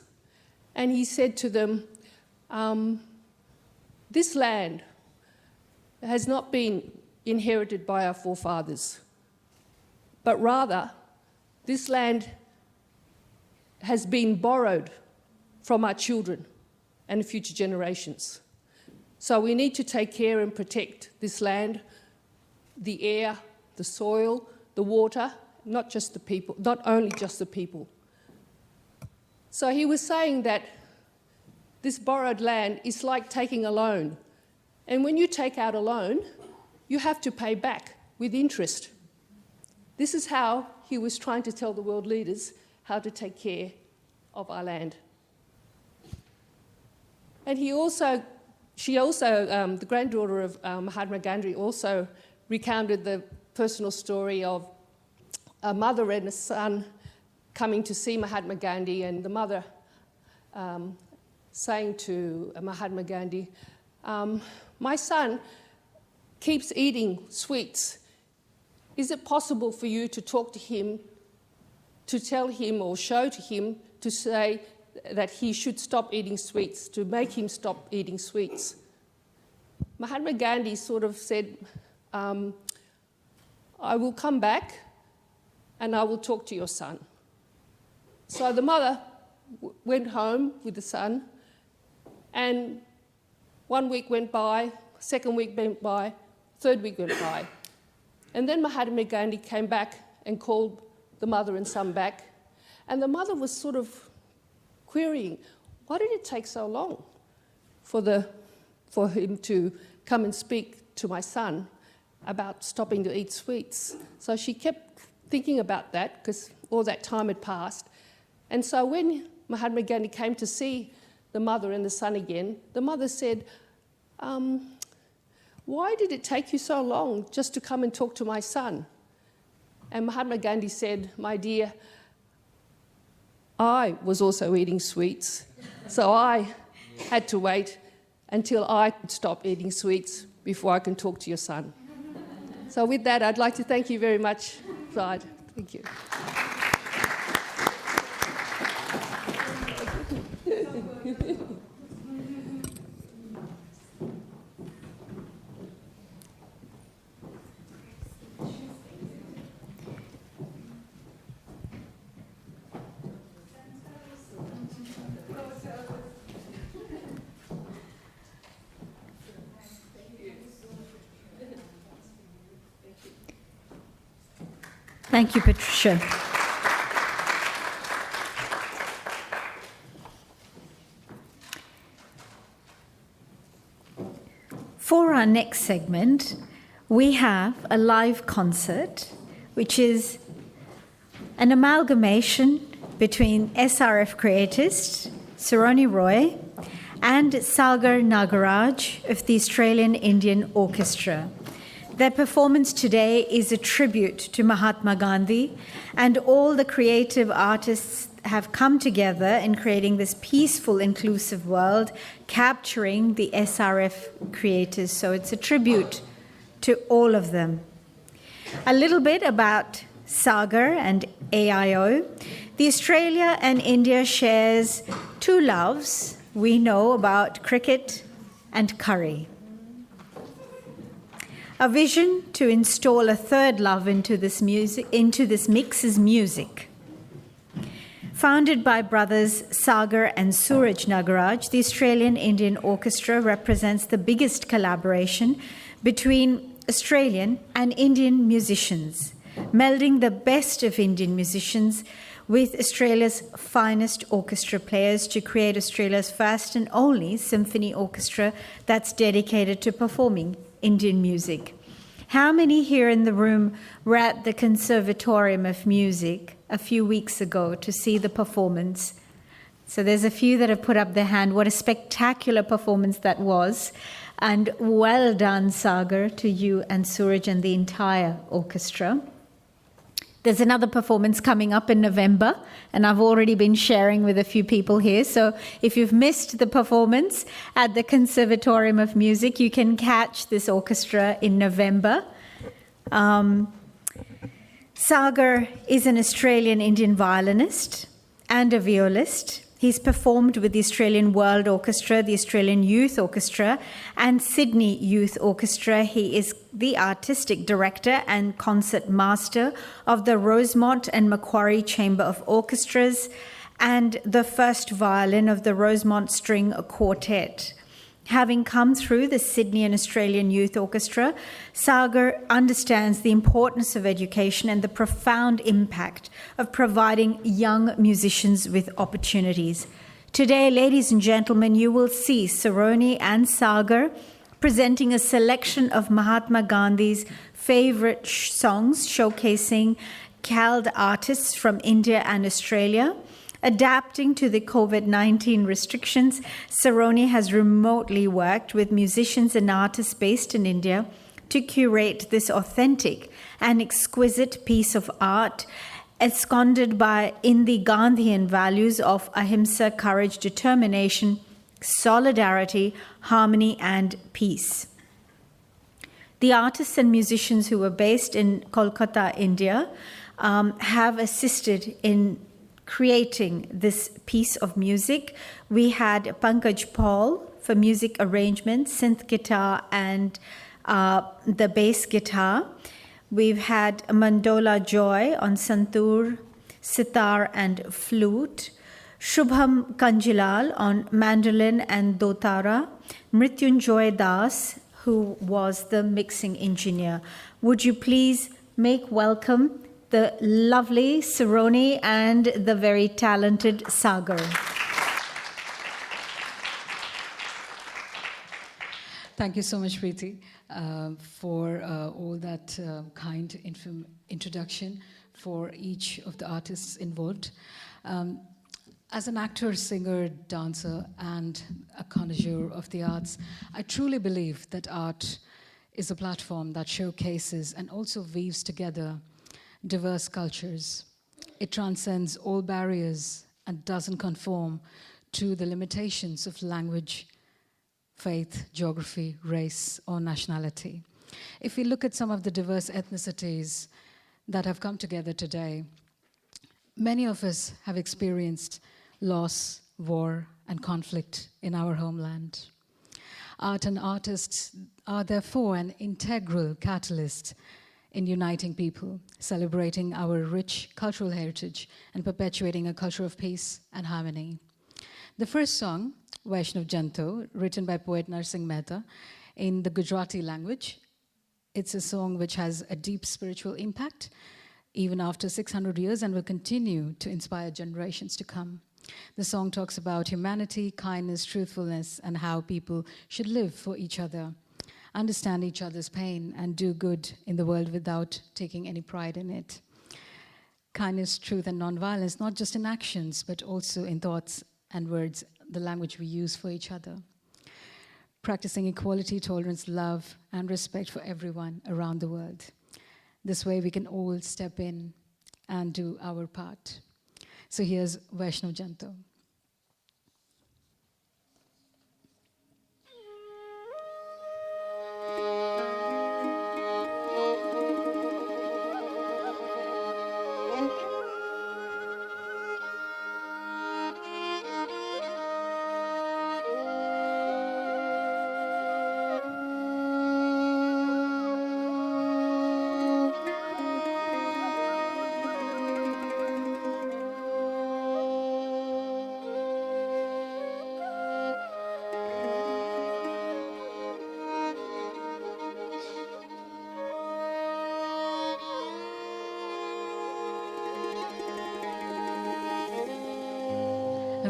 And he said to them, this land has not been inherited by our forefathers, but rather this land has been borrowed from our children and future generations. So we need to take care and protect this land, the air, the soil, the water, not just the people, not only just the people. So he was saying that this borrowed land is like taking a loan. And when you take out a loan, you have to pay back with interest. This is how he was trying to tell the world leaders how to take care of our land. And the granddaughter of Mahatma Gandhi also recounted the personal story of a mother and a son coming to see Mahatma Gandhi, and the mother saying to Mahatma Gandhi, my son keeps eating sweets. Is it possible for you to talk to him, to tell him or show to him to say that he should stop eating sweets, to make him stop eating sweets? Mahatma Gandhi sort of said, I will come back and I will talk to your son. So the mother went home with the son, and 1 week went by, second week went by, third week went by. And then Mahatma Gandhi came back and called the mother and son back, and the mother was sort of querying, why did it take so long for him to come and speak to my son about stopping to eat sweets? So she kept thinking about that, because all that time had passed. And so when Mahatma Gandhi came to see the mother and the son again, the mother said, why did it take you so long just to come and talk to my son? And Mahatma Gandhi said, my dear, I was also eating sweets, so I had to wait until I could stop eating sweets before I can talk to your son. So with that, I'd like to thank you very much, Clyde. Thank you. Thank you, Patricia. For our next segment, we have a live concert, which is an amalgamation between SRF creatist Saroni Roy and Sagar Nagaraj of the Australian-Indian Orchestra. Their performance today is a tribute to Mahatma Gandhi, and all the creative artists have come together in creating this peaceful, inclusive world, capturing the SRF creators. So it's a tribute to all of them. A little bit about Sagar and AIO. The Australia and India shares two loves. We know about cricket and curry. A vision to install a third love into this mix is music. Founded by brothers Sagar and Suraj Nagaraj, the Australian-Indian Orchestra represents the biggest collaboration between Australian and Indian musicians, melding the best of Indian musicians with Australia's finest orchestra players to create Australia's first and only symphony orchestra that's dedicated to performing Indian music. How many here in the room were at the Conservatorium of Music a few weeks ago to see the performance? So there's a few that have put up their hand. What a spectacular performance that was. And well done, Sagar, to you and Suraj and the entire orchestra. There's another performance coming up in November, and I've already been sharing with a few people here. So if you've missed the performance at the Conservatorium of Music, you can catch this orchestra in November. Sagar is an Australian Indian violinist and a violist. He's performed with the Australian World Orchestra, the Australian Youth Orchestra, and Sydney Youth Orchestra. He is the artistic director and concert master of the Rosemont and Macquarie Chamber of Orchestras and the first violin of the Rosemont String Quartet. Having come through the Sydney and Australian Youth Orchestra, Sagar understands the importance of education and the profound impact of providing young musicians with opportunities. Today, ladies and gentlemen, you will see Saroni and Sagar presenting a selection of Mahatma Gandhi's favorite songs, showcasing CALD artists from India and Australia. Adapting to the COVID-19 restrictions, Saroni has remotely worked with musicians and artists based in India to curate this authentic and exquisite piece of art, ensconced in the Gandhian values of ahimsa, courage, determination, solidarity, harmony, and peace. The artists and musicians who were based in Kolkata, India, have assisted in creating this piece of music. We had Pankaj Paul for music arrangement, synth guitar, and the bass guitar. We've had Mandola Joy on santoor, sitar, and flute. Shubham Kanjilal on mandolin and dotara. Mrityunjoy Das, who was the mixing engineer. Would you please make welcome the lovely Saroni and the very talented Sagar. Thank you so much, Preeti, for all that kind introduction for each of the artists involved. As an actor, singer, dancer, and a connoisseur of the arts, I truly believe that art is a platform that showcases and also weaves together diverse cultures. It transcends all barriers and doesn't conform to the limitations of language, faith, geography, race, or nationality. If we look at some of the diverse ethnicities that have come together today, many of us have experienced loss, war, and conflict in our homeland. Art and artists are therefore an integral catalyst in uniting people, celebrating our rich cultural heritage and perpetuating a culture of peace and harmony. The first song, Vaishnav Janto, written by poet Narsingh Mehta in the Gujarati language. It's a song which has a deep spiritual impact, even after 600 years, and will continue to inspire generations to come. The song talks about humanity, kindness, truthfulness, and how people should live for each other, understand each other's pain, and do good in the world without taking any pride in it. Kindness, truth, and nonviolence, not just in actions, but also in thoughts and words, the language we use for each other. Practicing equality, tolerance, love, and respect for everyone around the world. This way we can all step in and do our part. So here's Vaishnav Janto.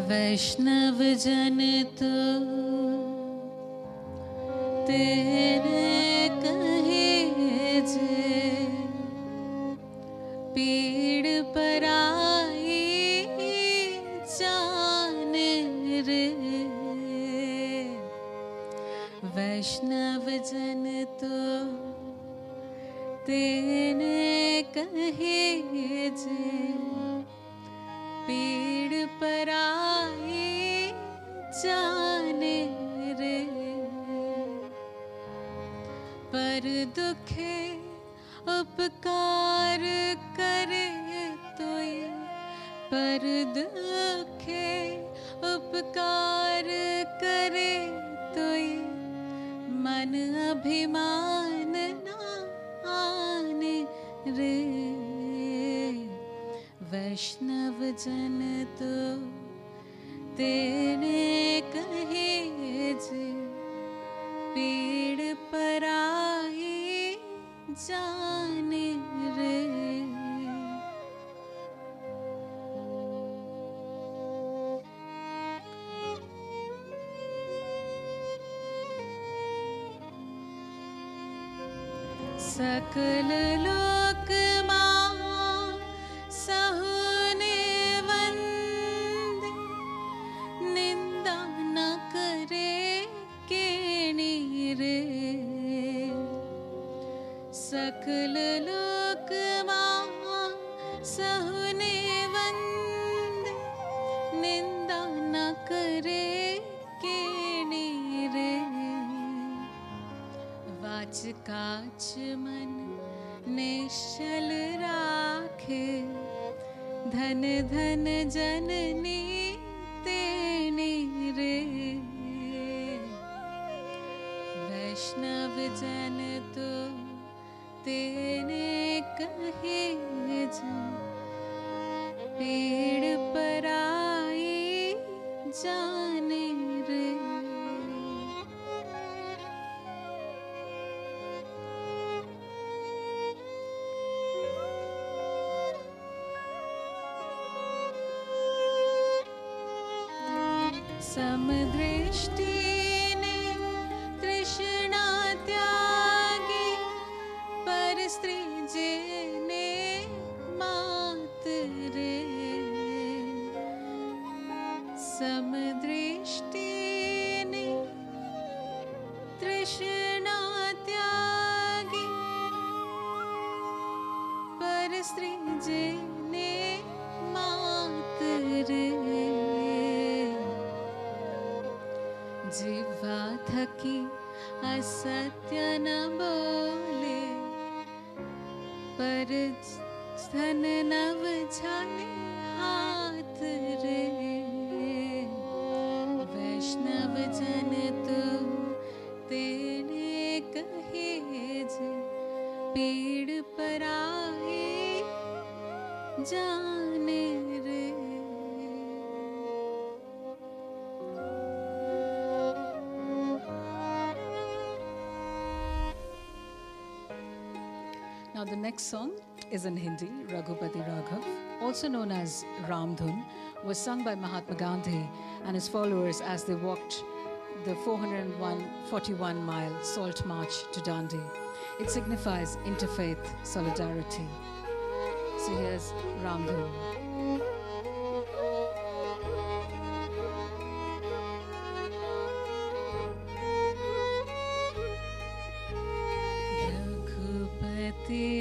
वैष्णव जन तो तेरे कहे जे पीड़ पराई जान रे वैष्णव जन तो तेरे कहे जे पीड़ पराई जान रे पर दुखे उपकार करे तो ये पर दुखे उपकार करे तो ये मन अभिमान ना आने रे वैष्णव जन तो तेरे कहे जे पीड़ पराई जाने रे सकल लोक मां सहुने वंदे निंदा न करे केणी रे सकल लोक मां सहुने वंदे निंदा न करे केणी रे वाच काच मन निश्चल राखे धन धन जननी तेनी रे वैष्णव जन तो तेने कहे जे पीड़ पराई जाने रे समदृष्टि ने तृष्णा त्यागी पर स्त्री जेने मात रे समदृष्टि ने तृष्णा त्यागी पर स्त्री जेने मात रे जीवा थकी असत्य न बोले पर धन नव झाले हाथ रे वैष्णव जन तो तेने कहे जे पीड़ पराई जाने रे Now the next song is in Hindi. Raghupati Raghav, also known as Ramdhun, was sung by Mahatma Gandhi and his followers as they walked the 441-mile salt march to Dandi. It signifies interfaith solidarity. So here's Ramdhun.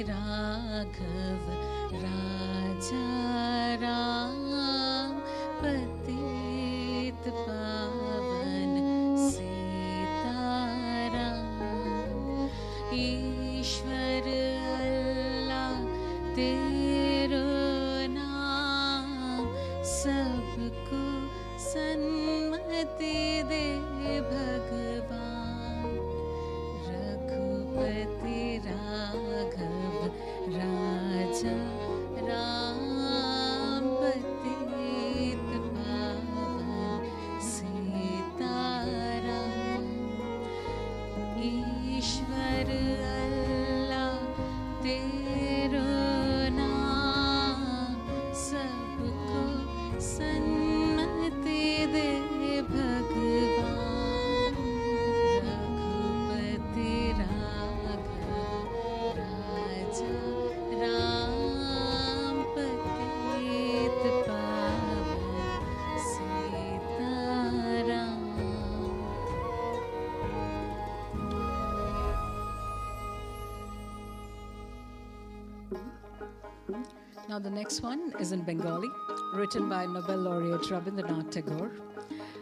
Raghav राजा राम पतित पावन सीताराम ईश्वर अल्लाह तेरो नाम सबको सन्मति दे भगवान रघुपति राघव राजा राम पतित पावन सीताराम ईश्वर अल्लाह तेरो नाम Now the next one is in Bengali, written by Nobel laureate Rabindranath Tagore.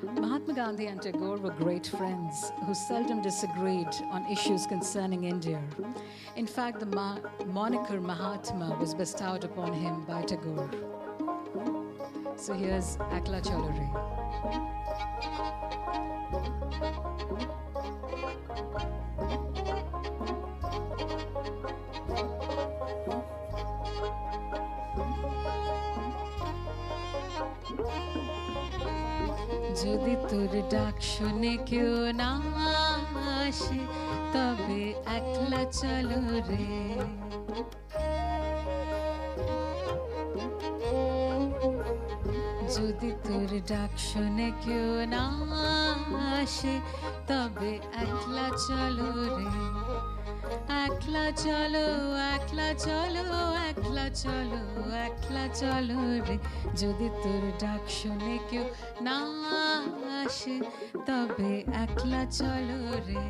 Mahatma Gandhi and Tagore were great friends who seldom disagreed on issues concerning India. In fact, the moniker Mahatma was bestowed upon him by Tagore. So here's Akla Chalore. যদি তোর ডাক শুনে কেউ না আসে তবে একলা চলো রে যদি তোর ডাক শুনে কেউ না আসে তবে একলা চলো রে একলা চলো একলা চলো একলা চলো একলা চলো রে যদি তোর ডাক শুনে কেউ না আসে তবে একলা চলো রে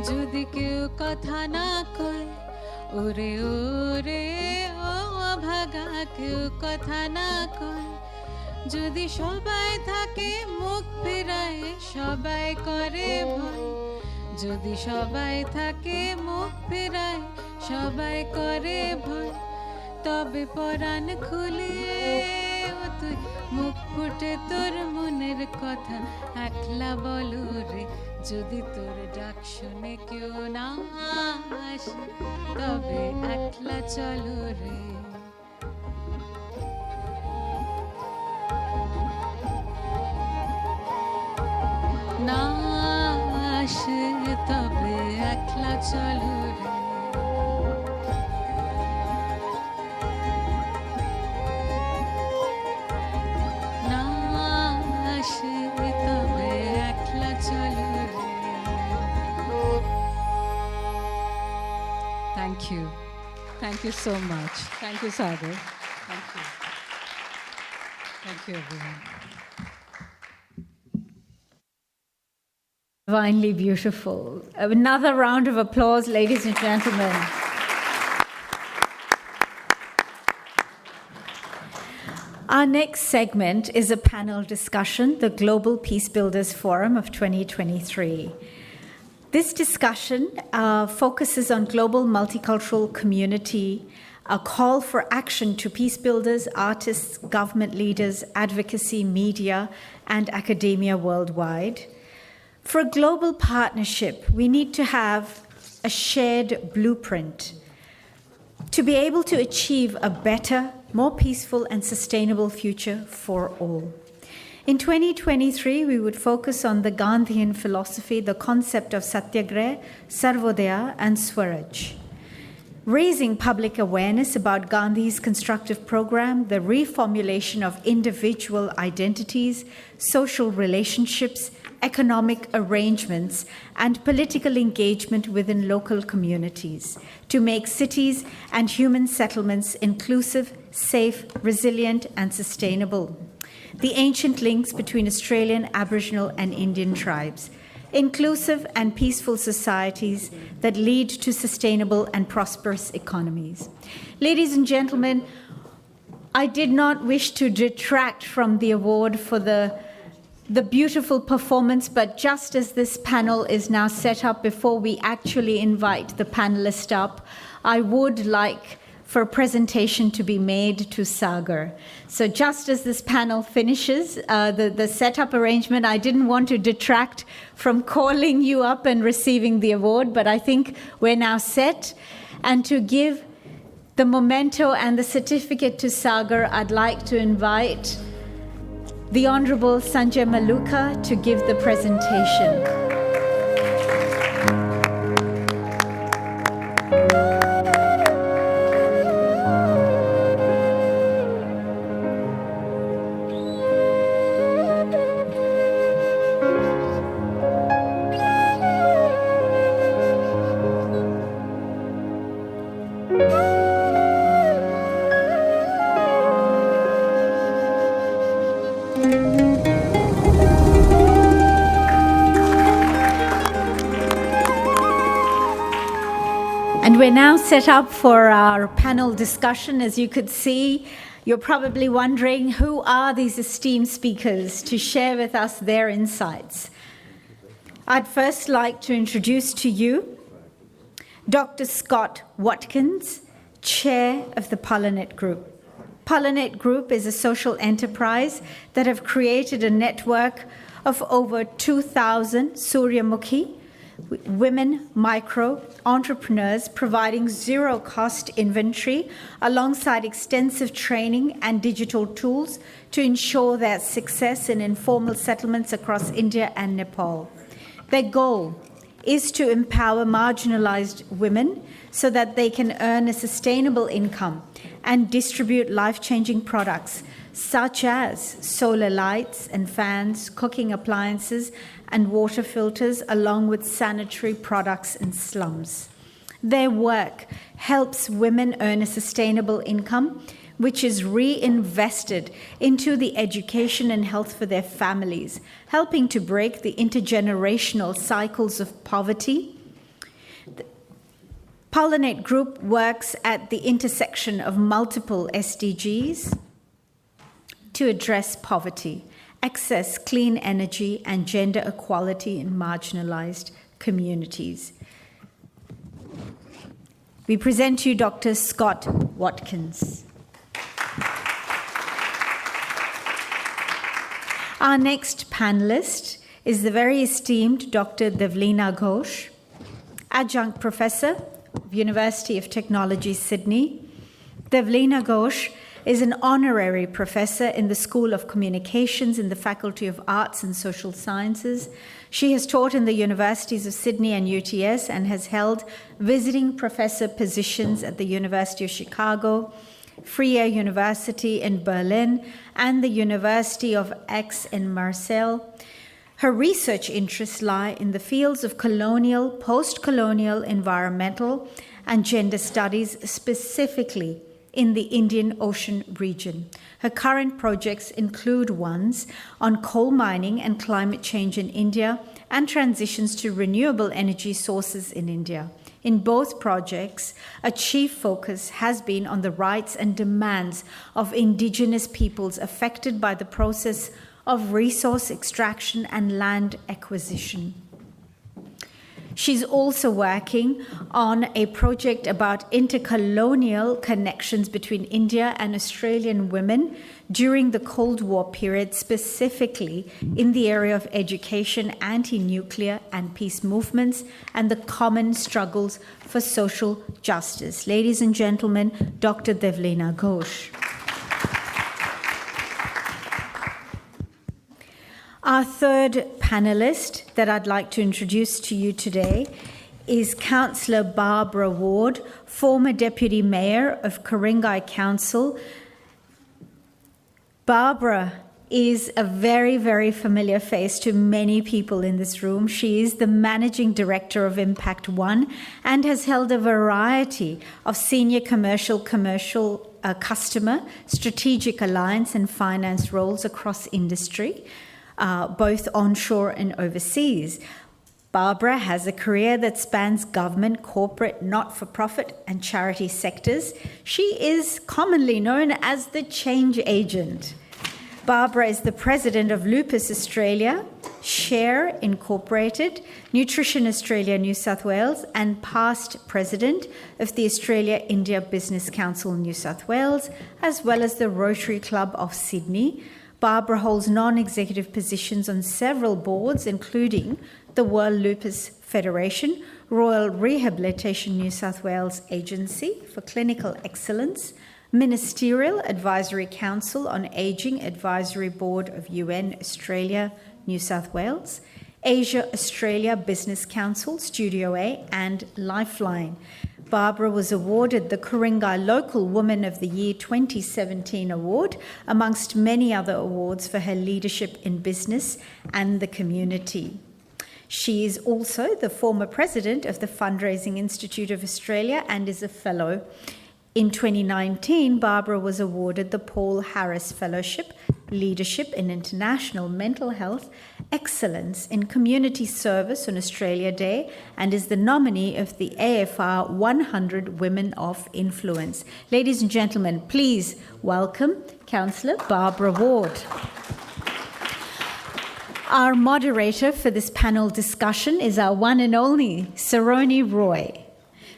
যদি কেউ কথা না কয় ওরে ওরে ও ভাগা কেউ কথা না কয় যদি সবাই থাকে মুখ ফিরায় সবাই করে ভয় যদি সবাই থাকে মুখ ফিরায় সবাই করে ভয় তবে পরাণ খুলিয়ে তুই মুখ ফুটে তোর মনের কথা একলা বলো রে যদি তোর ডাক শুনে কেউ না আসে তবে একলা চলো রে না আসে তবে একলা চলো রে না আসে তবে একলা চলো রে Thank you. Thank you so much. Thank you, Sagar. Thank you. Thank you, everyone. Divinely beautiful. Another round of applause, ladies and gentlemen. Our next segment is a panel discussion, the Global Peace Builders Forum of 2023. This discussion focuses on global multicultural community, a call for action to peace builders, artists, government leaders, advocacy, media, and academia worldwide. For a global partnership, we need to have a shared blueprint to be able to achieve a better, more peaceful and sustainable future for all. In 2023, we would focus on the Gandhian philosophy, the concept of Satyagraha, Sarvodaya, and Swaraj. Raising public awareness about Gandhi's Constructive Program, the reformulation of individual identities, social relationships, economic arrangements, and political engagement within local communities to make cities and human settlements inclusive, safe, resilient, and sustainable. The ancient links between Australian, Aboriginal, and Indian tribes, inclusive and peaceful societies that lead to sustainable and prosperous economies. Ladies and gentlemen, I did not wish to detract from the award for the beautiful performance, but just as this panel is now set up, before we actually invite the panelists up, I would like for a presentation to be made to Sagar. So just as this panel finishes the setup arrangement, I didn't want to detract from calling you up and receiving the award, but I think we're now set. And to give the memento and the certificate to Sagar, I'd like to invite the Honourable Sanjay Maluka to give the presentation. And we're now set up for our panel discussion. As you could see, you're probably wondering, who are these esteemed speakers to share with us their insights? I'd first like to introduce to you Dr. Scott Watkins, Chair of the Pollinet Group. Pollinet Group is a social enterprise that have created a network of over 2,000 Suryamukhi women micro entrepreneurs, providing zero-cost inventory alongside extensive training and digital tools to ensure their success in informal settlements across India and Nepal. Their goal is to empower marginalized women so that they can earn a sustainable income and distribute life-changing products such as solar lights and fans, cooking appliances, and water filters, along with sanitary products in slums. Their work helps women earn a sustainable income, which is reinvested into the education and health for their families, helping to break the intergenerational cycles of poverty. The Pollinet Group works at the intersection of multiple SDGs to address poverty, access clean energy, and gender equality in marginalized communities. We present to you Dr. Scott Watkins. Our next panelist is the very esteemed Dr. Devleena Ghosh, Adjunct Professor of University of Technology, Sydney. Devleena Ghosh is an honorary professor in the School of Communications in the Faculty of Arts and Social Sciences. She has taught in the universities of Sydney and UTS and has held visiting professor positions at the University of Chicago, Freie University in Berlin, and the University of Aix in Marseille. Her research interests lie in the fields of colonial, post-colonial, environmental, and gender studies, specifically in the Indian Ocean region. Her current projects include ones on coal mining and climate change in India and transitions to renewable energy sources in India. In both projects, a chief focus has been on the rights and demands of Indigenous peoples affected by the process of resource extraction and land acquisition. She's also working on a project about intercolonial connections between India and Australian women during the Cold War period, specifically in the area of education, anti-nuclear and peace movements, and the common struggles for social justice. Ladies and gentlemen, Dr. Devleena Ghosh. Our third panelist that I'd like to introduce to you today is Councillor Barbara Ward, former Deputy Mayor of Ku-ring-gai Council. Barbara is a very, very familiar face to many people in this room. She is the Managing Director of Impact One and has held a variety of senior commercial customer, strategic alliance and finance roles across industry, both onshore and overseas. Barbara has a career that spans government, corporate, not-for-profit, and charity sectors. She is commonly known as the change agent. Barbara is the president of Lupus Australia, Share Incorporated, Nutrition Australia New South Wales, and past president of the Australia-India Business Council New South Wales, as well as the Rotary Club of Sydney. Barbara holds non-executive positions on several boards, including the World Lupus Federation, Royal Rehabilitation New South Wales Agency for Clinical Excellence, Ministerial Advisory Council on Ageing Advisory Board of UN-Australia New South Wales, Asia-Australia Business Council, Studio A, and Lifeline. Barbara was awarded the Ku-ring-gai Local Woman of the Year 2017 award, amongst many other awards for her leadership in business and the community. She is also the former president of the Fundraising Institute of Australia and is a fellow. In 2019, Barbara was awarded the Paul Harris Fellowship Leadership in International Mental Health, Excellence in Community Service on Australia Day, and is the nominee of the AFR 100 Women of Influence. Ladies and gentlemen, please welcome Councillor Barbara Ward. Our moderator for this panel discussion is our one and only Saroni Roy.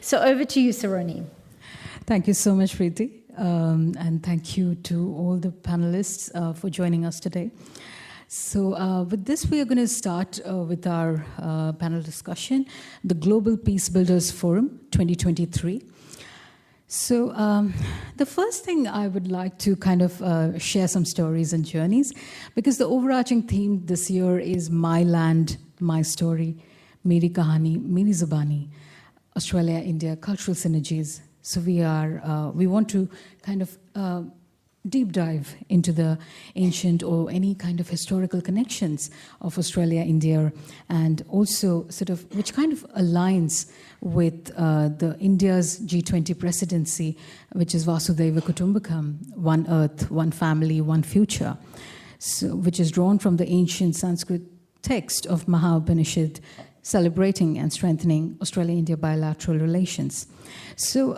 So over to you, Saroni. Thank you so much, Preeti. And thank you to all the panelists for joining us today. So with this, we are going to start with our panel discussion, the Global Peace Builders Forum 2023. So the first thing I would like to kind of share some stories and journeys, because the overarching theme this year is My Land, My Story, Meri Kahaani, Meri Zabaani, Australia-India Cultural Synergies. So we want to kind of deep dive into the ancient or any kind of historical connections of Australia, India, and also sort of which kind of aligns with the India's G20 presidency, which is Vasudhaiva Kutumbakam, one earth, one family, one future, so, which is drawn from the ancient Sanskrit text of Maha Upanishad, celebrating and strengthening Australia-India bilateral relations. So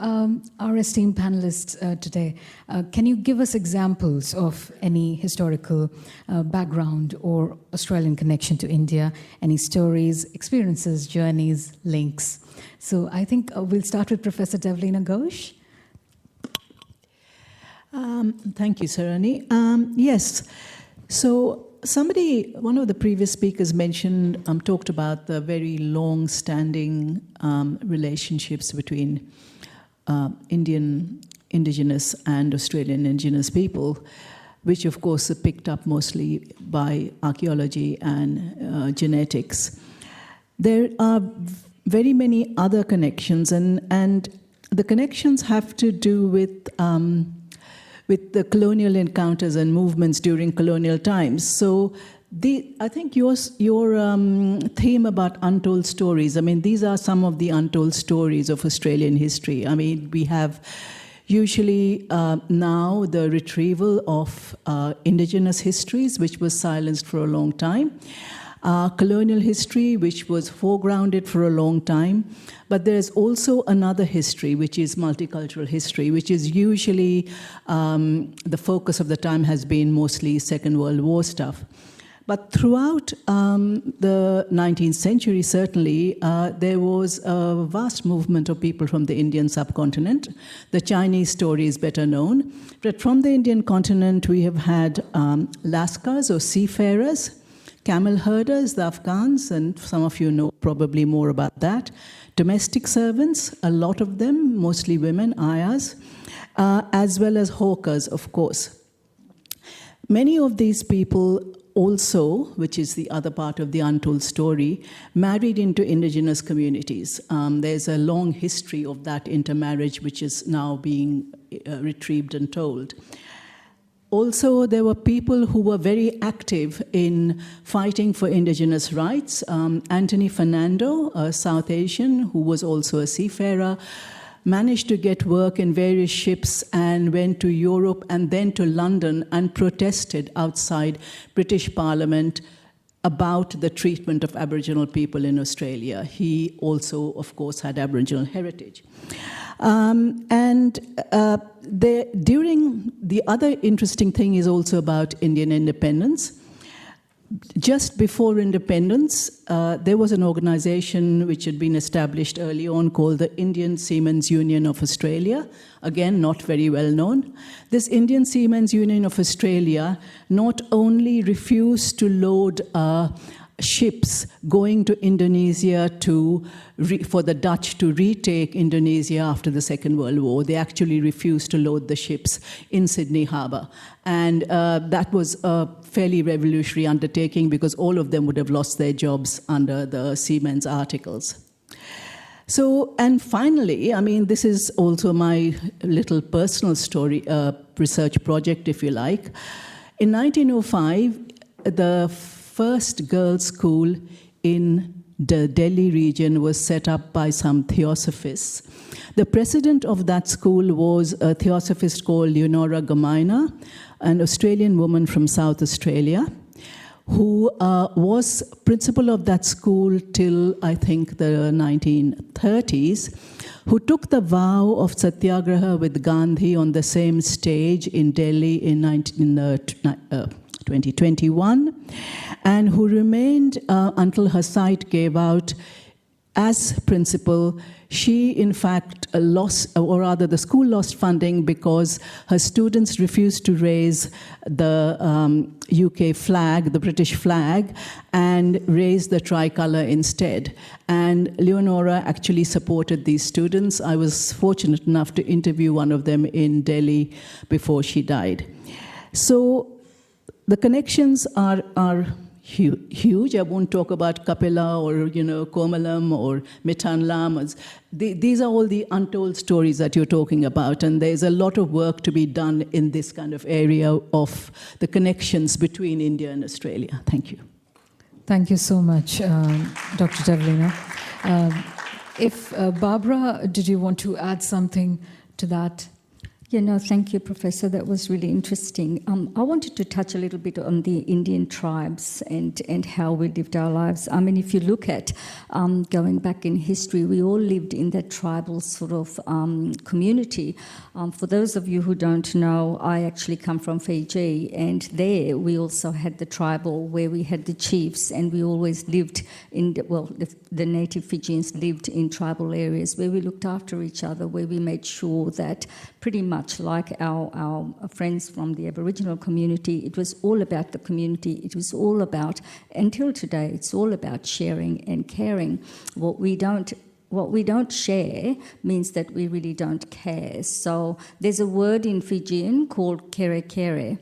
our esteemed panelists today, can you give us examples of any historical background or Australian connection to India, any stories, experiences, journeys, links? So I think we'll start with Professor Devleena Ghosh. Thank you, Saroni. Yes, so one of the previous speakers mentioned, talked about the very long-standing relationships between Indian indigenous and Australian indigenous people, which of course are picked up mostly by archaeology and genetics. There are very many other connections, and the connections have to do with the colonial encounters and movements during colonial times. So I think your theme about untold stories, I mean, these are some of the untold stories of Australian history. I mean, we have usually now the retrieval of indigenous histories, which was silenced for a long time. Colonial history, which was foregrounded for a long time. But there's also another history, which is multicultural history, which is usually the focus of the time has been mostly Second World War stuff. But throughout the 19th century, certainly, there was a vast movement of people from the Indian subcontinent. The Chinese story is better known. But from the Indian continent, we have had Lascars or seafarers, camel herders, the Afghans, and some of you know probably more about that. Domestic servants, a lot of them, mostly women, ayahs, as well as hawkers, of course. Many of these people also, which is the other part of the untold story, married into indigenous communities. There's a long history of that intermarriage, which is now being retrieved and told. Also, there were people who were very active in fighting for indigenous rights. Anthony Fernando, a South Asian who was also a seafarer, managed to get work in various ships and went to Europe and then to London and protested outside British Parliament about the treatment of Aboriginal people in Australia. He also, of course, had Aboriginal heritage. During the other interesting thing is also about Indian independence. Just before independence, there was an organization which had been established early on called the Indian Seamen's Union of Australia. Again, not very well known. This Indian Seamen's Union of Australia not only refused to load ships going to Indonesia for the Dutch to retake Indonesia after the Second World War. They actually refused to load the ships in Sydney Harbour. And that was a fairly revolutionary undertaking because all of them would have lost their jobs under the Seamen's Articles. So, and finally, I mean, this is also my little personal story, research project, if you like. In 1905, the first girls' school in the Delhi region was set up by some theosophists. The president of that school was a theosophist called Leonora Gamaina, an Australian woman from South Australia, who was principal of that school till, I think, the 1930s, who took the vow of Satyagraha with Gandhi on the same stage in Delhi in 2021, and who remained until her sight gave out as principal. She, in fact, lost, or rather the school lost funding because her students refused to raise the UK flag, the British flag, and raised the tricolour instead. And Leonora actually supported these students. I was fortunate enough to interview one of them in Delhi before she died. So the connections are huge. I won't talk about Kapila or Komalam or Mithanlam. These are all the untold stories that you're talking about, and there's a lot of work to be done in this kind of area of the connections between India and Australia. Thank you. Thank you so much, Dr. Devlina. If Barbara, did you want to add something to that? Yeah, no, thank you, Professor. That was really interesting. I wanted to touch a little bit on the Indian tribes and how we lived our lives. I mean, if you look at going back in history, we all lived in that tribal sort of community. For those of you who don't know, I actually come from Fiji, and there we also had the tribal where we had the chiefs, and we always lived in, the native Fijians lived in tribal areas where we looked after each other, where we made sure that pretty much like our friends from the Aboriginal community, it was all about the community. It was all about, until today, it's all about sharing and caring. What we don't share means that we really don't care. So there's a word in Fijian called kere kere.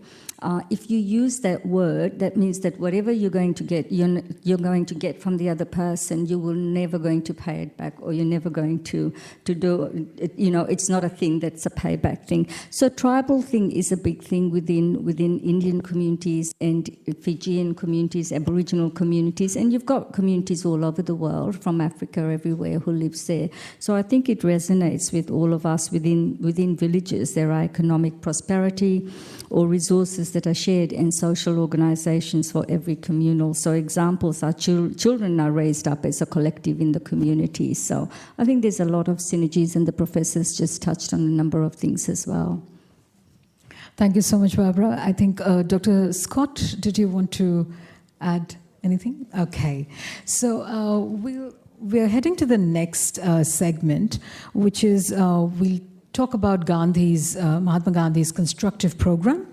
If you use that word, that means that whatever you're going to get, you're going to get from the other person, you will never going to pay it back, or you're never going to do it. It's not a thing that's a payback thing. So tribal thing is a big thing within Indian communities and Fijian communities, Aboriginal communities, and you've got communities all over the world, from Africa, everywhere, who lives there. So I think it resonates with all of us within villages. There are economic prosperity or resources that are shared, and social organisations for every communal. So examples are children are raised up as a collective in the community. So I think there's a lot of synergies, and the professors just touched on a number of things as well. Thank you so much, Barbara. I think Dr. Scott, did you want to add anything? Okay. So we're heading to the next segment, which is we'll talk about Mahatma Gandhi's Constructive Program.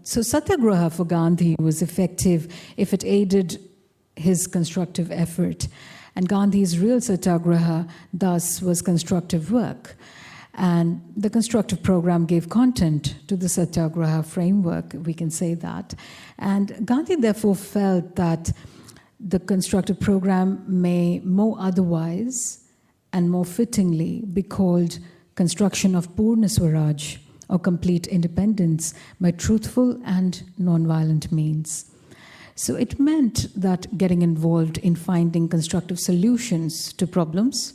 So Satyagraha for Gandhi was effective if it aided his constructive effort. And Gandhi's real Satyagraha, thus, was constructive work. And the Constructive Program gave content to the Satyagraha framework, we can say that. And Gandhi therefore felt that the Constructive Program may more otherwise and more fittingly be called Construction of Purna Swaraj, or complete independence, by truthful and non-violent means. So it meant that getting involved in finding constructive solutions to problems,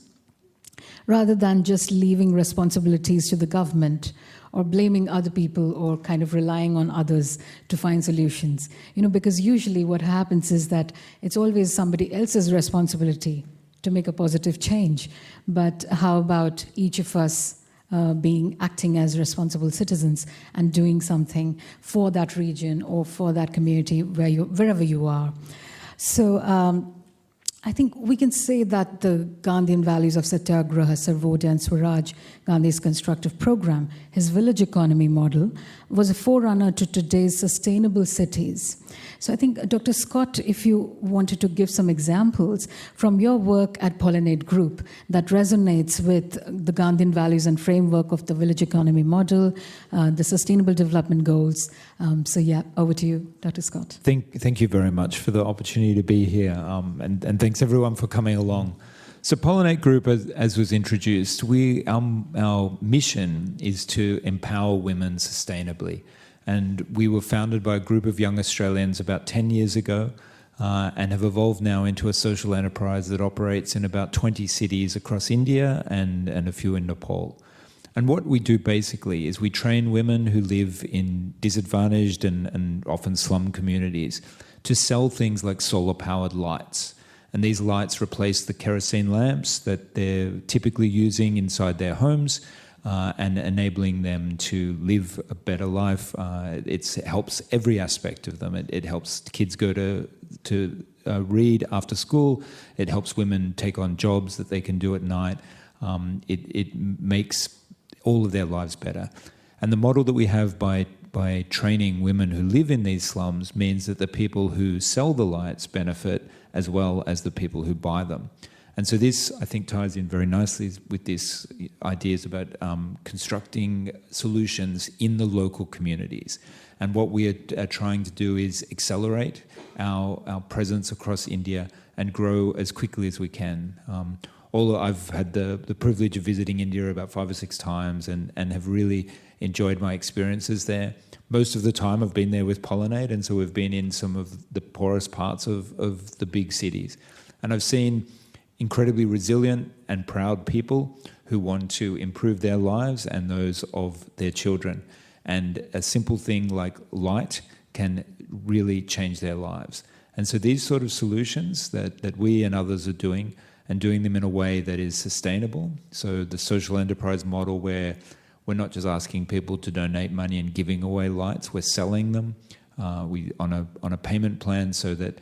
rather than just leaving responsibilities to the government or blaming other people or kind of relying on others to find solutions. Because usually what happens is that it's always somebody else's responsibility to make a positive change. But how about each of us acting as responsible citizens and doing something for that region or for that community wherever you are? So I think we can say that the Gandhian values of Satyagraha, Sarvodaya and Swaraj, Gandhi's constructive program, his village economy model, was a forerunner to today's sustainable cities. So I think, Dr. Scott, if you wanted to give some examples from your work at Pollinate Group that resonates with the Gandhian values and framework of the village economy model, the sustainable development goals. So yeah, over to you, Dr. Scott. Thank you very much for the opportunity to be here, and thanks everyone for coming along. So Pollinate Group, as was introduced, our mission is to empower women sustainably. And we were founded by a group of young Australians about 10 years ago. and have evolved now into a social enterprise that operates in about 20 cities across India and a few in Nepal. And what we do basically is we train women who live in disadvantaged and often slum communities to sell things like solar-powered lights. And these lights replace the kerosene lamps that they're typically using inside their homes, and enabling them to live a better life. It helps every aspect of them. It helps kids go to read after school. It helps women take on jobs that they can do at night. It makes all of their lives better. And the model that we have by training women who live in these slums means that the people who sell the lights benefit as well as the people who buy them. And so this, I think, ties in very nicely with these ideas about constructing solutions in the local communities. And what we are trying to do is accelerate our presence across India and grow as quickly as we can. I've had the privilege of visiting India about 5 or 6 times and have really enjoyed my experiences there. Most of the time I've been there with Pollinate, and so we've been in some of the poorest parts of the big cities. And I've seen incredibly resilient and proud people who want to improve their lives and those of their children. And a simple thing like light can really change their lives. And so these sort of solutions that we and others are doing, and doing them in a way that is sustainable. So the social enterprise model, where we're not just asking people to donate money and giving away lights, we're selling them on a payment plan so that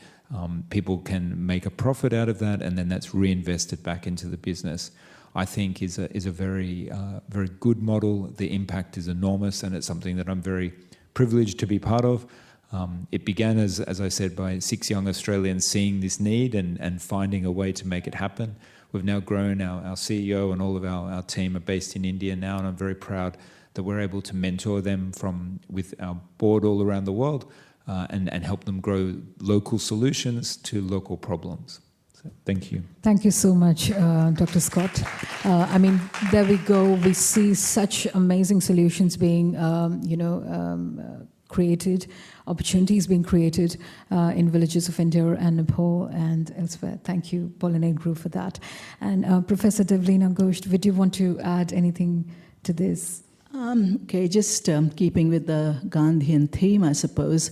people can make a profit out of that, and then that's reinvested back into the business. I think is a very very good model. The impact is enormous, and it's something that I'm very privileged to be part of. It began, as I said, by 6 young Australians seeing this need and finding a way to make it happen. We've now grown. Our CEO and all of our team are based in India now, and I'm very proud that we're able to mentor them with our board all around the world and help them grow local solutions to local problems. So, thank you. Thank you so much, Dr. Scott. There we go. We see such amazing solutions being, created, opportunities being created in villages of India and Nepal and elsewhere. Thank you, Pollinate Group, for that. And Professor Devleena Ghosh, would you want to add anything to this? Just keeping with the Gandhian theme, I suppose.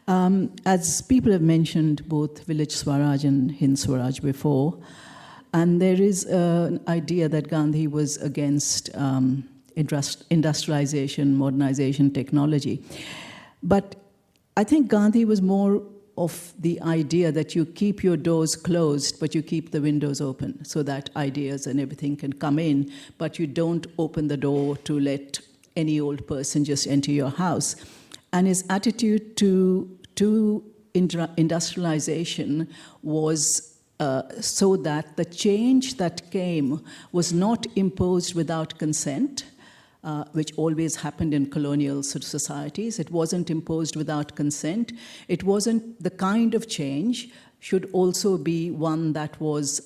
As people have mentioned, both Village Swaraj and Hind Swaraj before, and there is an idea that Gandhi was against industrialization, modernization, technology. But I think Gandhi was more of the idea that you keep your doors closed, but you keep the windows open so that ideas and everything can come in, but you don't open the door to let any old person just enter your house. And his attitude to industrialization was so that the change that came was not imposed without consent, which always happened in colonial societies. It wasn't imposed without consent. It wasn't the kind of change should also be one that was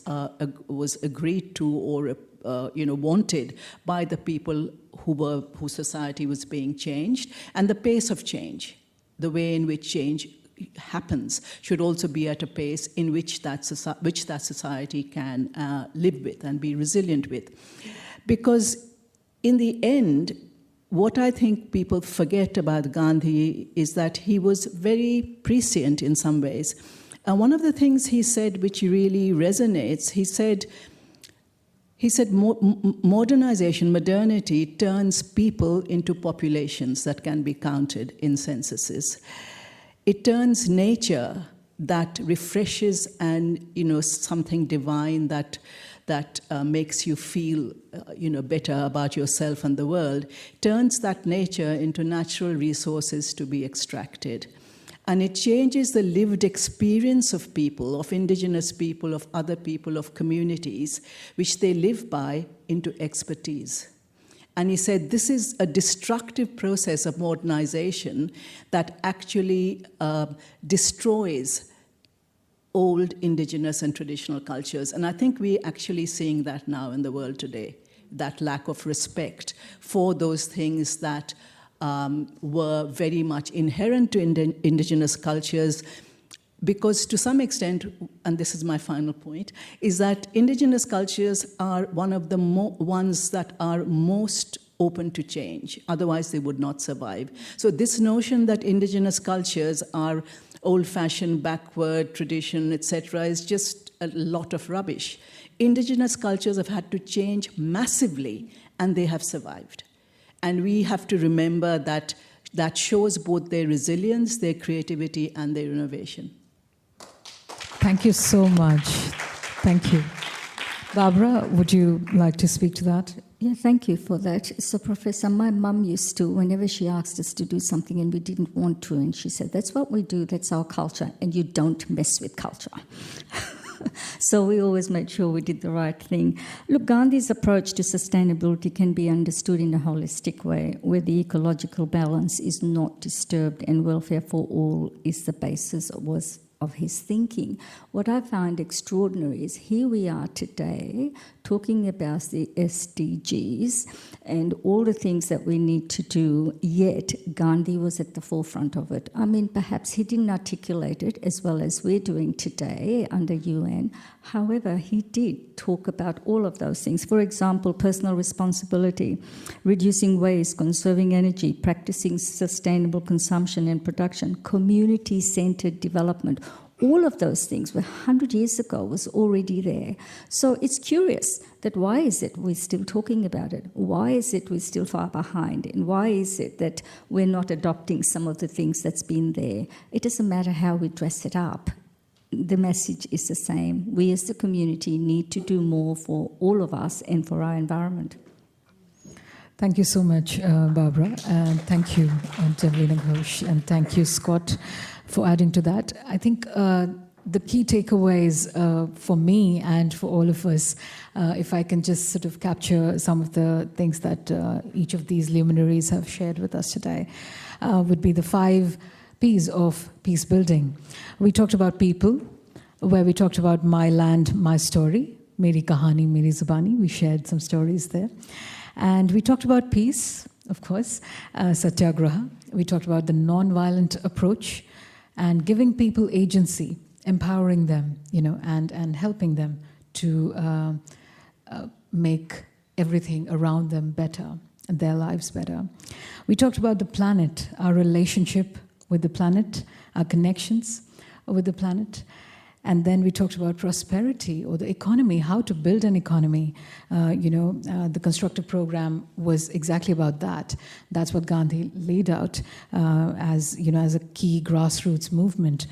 agreed to or wanted by the people whose society was being changed. And the pace of change, the way in which change happens, should also be at a pace in which that society can live with and be resilient with. Because in the end, what I think people forget about Gandhi is that he was very prescient in some ways. And one of the things he said which really resonates, he said modernity turns people into populations that can be counted in censuses. It turns nature that refreshes and, something divine that makes you feel, better about yourself and the world, turns that nature into natural resources to be extracted. And it changes the lived experience of people, of indigenous people, of other people, of communities, which they live by, into expertise. And he said this is a destructive process of modernization that actually destroys old indigenous and traditional cultures. And I think we're actually seeing that now in the world today, that lack of respect for those things that were very much inherent to indigenous cultures, because to some extent, and this is my final point, is that indigenous cultures are one of the ones that are most open to change. Otherwise, they would not survive. So this notion that indigenous cultures are old-fashioned, backward, tradition, etc., is just a lot of rubbish. Indigenous cultures have had to change massively, and they have survived. And we have to remember that that shows both their resilience, their creativity, and their innovation. Thank you so much. Thank you. Barbara, would you like to speak to that? Yeah, thank you for that. So, Professor, my mum used to, whenever she asked us to do something and we didn't want to, and she said, that's what we do, that's our culture, and you don't mess with culture. So we always made sure we did the right thing. Look, Gandhi's approach to sustainability can be understood in a holistic way, where the ecological balance is not disturbed and welfare for all is the basis of his thinking. What I find extraordinary is here we are today talking about the SDGs and all the things that we need to do, yet Gandhi was at the forefront of it. I mean, perhaps he didn't articulate it as well as we're doing today under UN. However, he did talk about all of those things. For example, personal responsibility, reducing waste, conserving energy, practicing sustainable consumption and production, community-centered development. All of those things were 100 years ago, was already there. So it's curious that why is it we're still talking about it? Why is it we're still far behind? And why is it that we're not adopting some of the things that's been there? It doesn't matter how we dress it up. The message is the same. We as the community need to do more for all of us and for our environment. Thank you so much, Barbara. And thank you, Devlina Ghosh. And thank you, Scott, for adding to that. I think the key takeaways for me and for all of us, if I can just sort of capture some of the things that each of these luminaries have shared with us today, would be the 5 P's of peace building. We talked about people, where we talked about my land, my story, Meri Kahaani, Meri Zabaani. We shared some stories there. And we talked about peace, of course, Satyagraha. We talked about the non-violent approach and giving people agency, empowering them, and helping them to make everything around them better and their lives better. We talked about the planet, our relationship with the planet, our connections with the planet. And then we talked about prosperity or the economy, how to build an economy. The Constructive Program was exactly about that. That's what Gandhi laid out as a key grassroots movement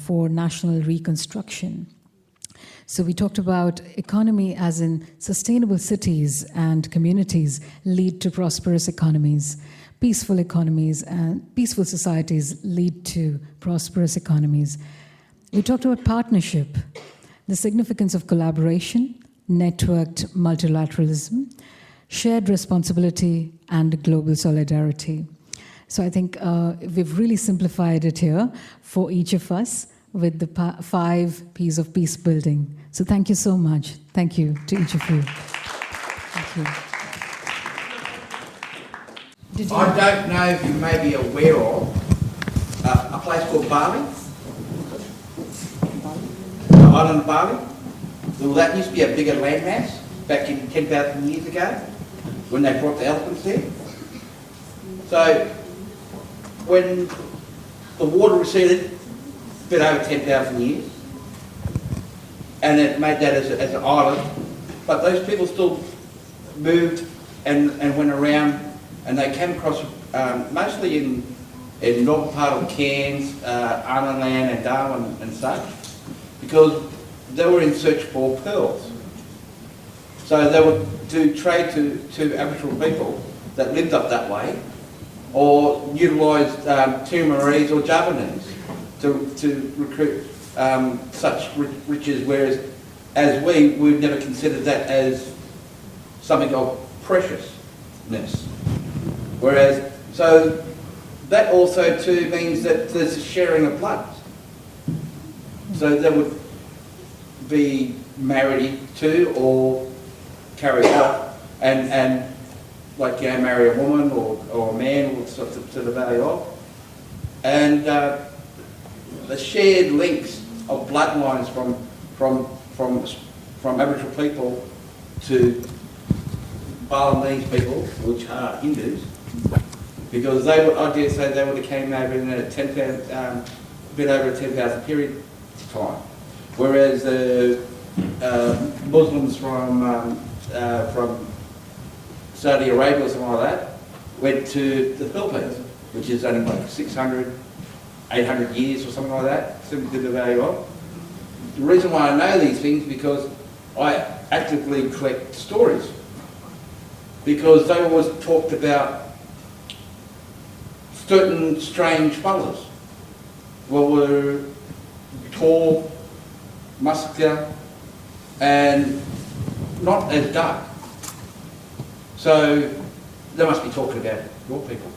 for national reconstruction. So we talked about economy as in sustainable cities and communities lead to prosperous economies. Peaceful economies and peaceful societies lead to prosperous economies. We talked about partnership, the significance of collaboration, networked multilateralism, shared responsibility, and global solidarity. So I think we've really simplified it here for each of us with the 5 P's of peace building. So thank you so much. Thank you to each of you. Thank you. I don't know if you may be aware of a place called Bali. The island of Bali. Well, that used to be a bigger landmass back in 10,000 years ago when they brought the elephants there. So when the water receded, a bit over 10,000 years, and it made that as an island, but those people still moved and went around, and they came across mostly in northern part of Cairns, Arnhem Land and Darwin and such, because they were in search for pearls. So they would do trade to Aboriginal people that lived up that way, or utilised Timorese or Javanese to recruit such riches, whereas as we've never considered that as something of preciousness. Whereas, so that also too means that there's a sharing of blood. So they would be married to or carried off and like, marry a woman or a man or to the value of. And the shared links of bloodlines from Aboriginal people to Balinese people, which are Hindus, because they would, I dare say, they would have came over in a 10,000, a bit over a 10,000 period time, whereas the Muslims from Saudi Arabia or something like that went to the Philippines, which is only like 600, 800 years or something like that, simply to the value of. The reason why I know these things is because I actively collect stories, because they always talked about certain strange fellas who were tall, muscular, and not as dark. So they must be talking about your people.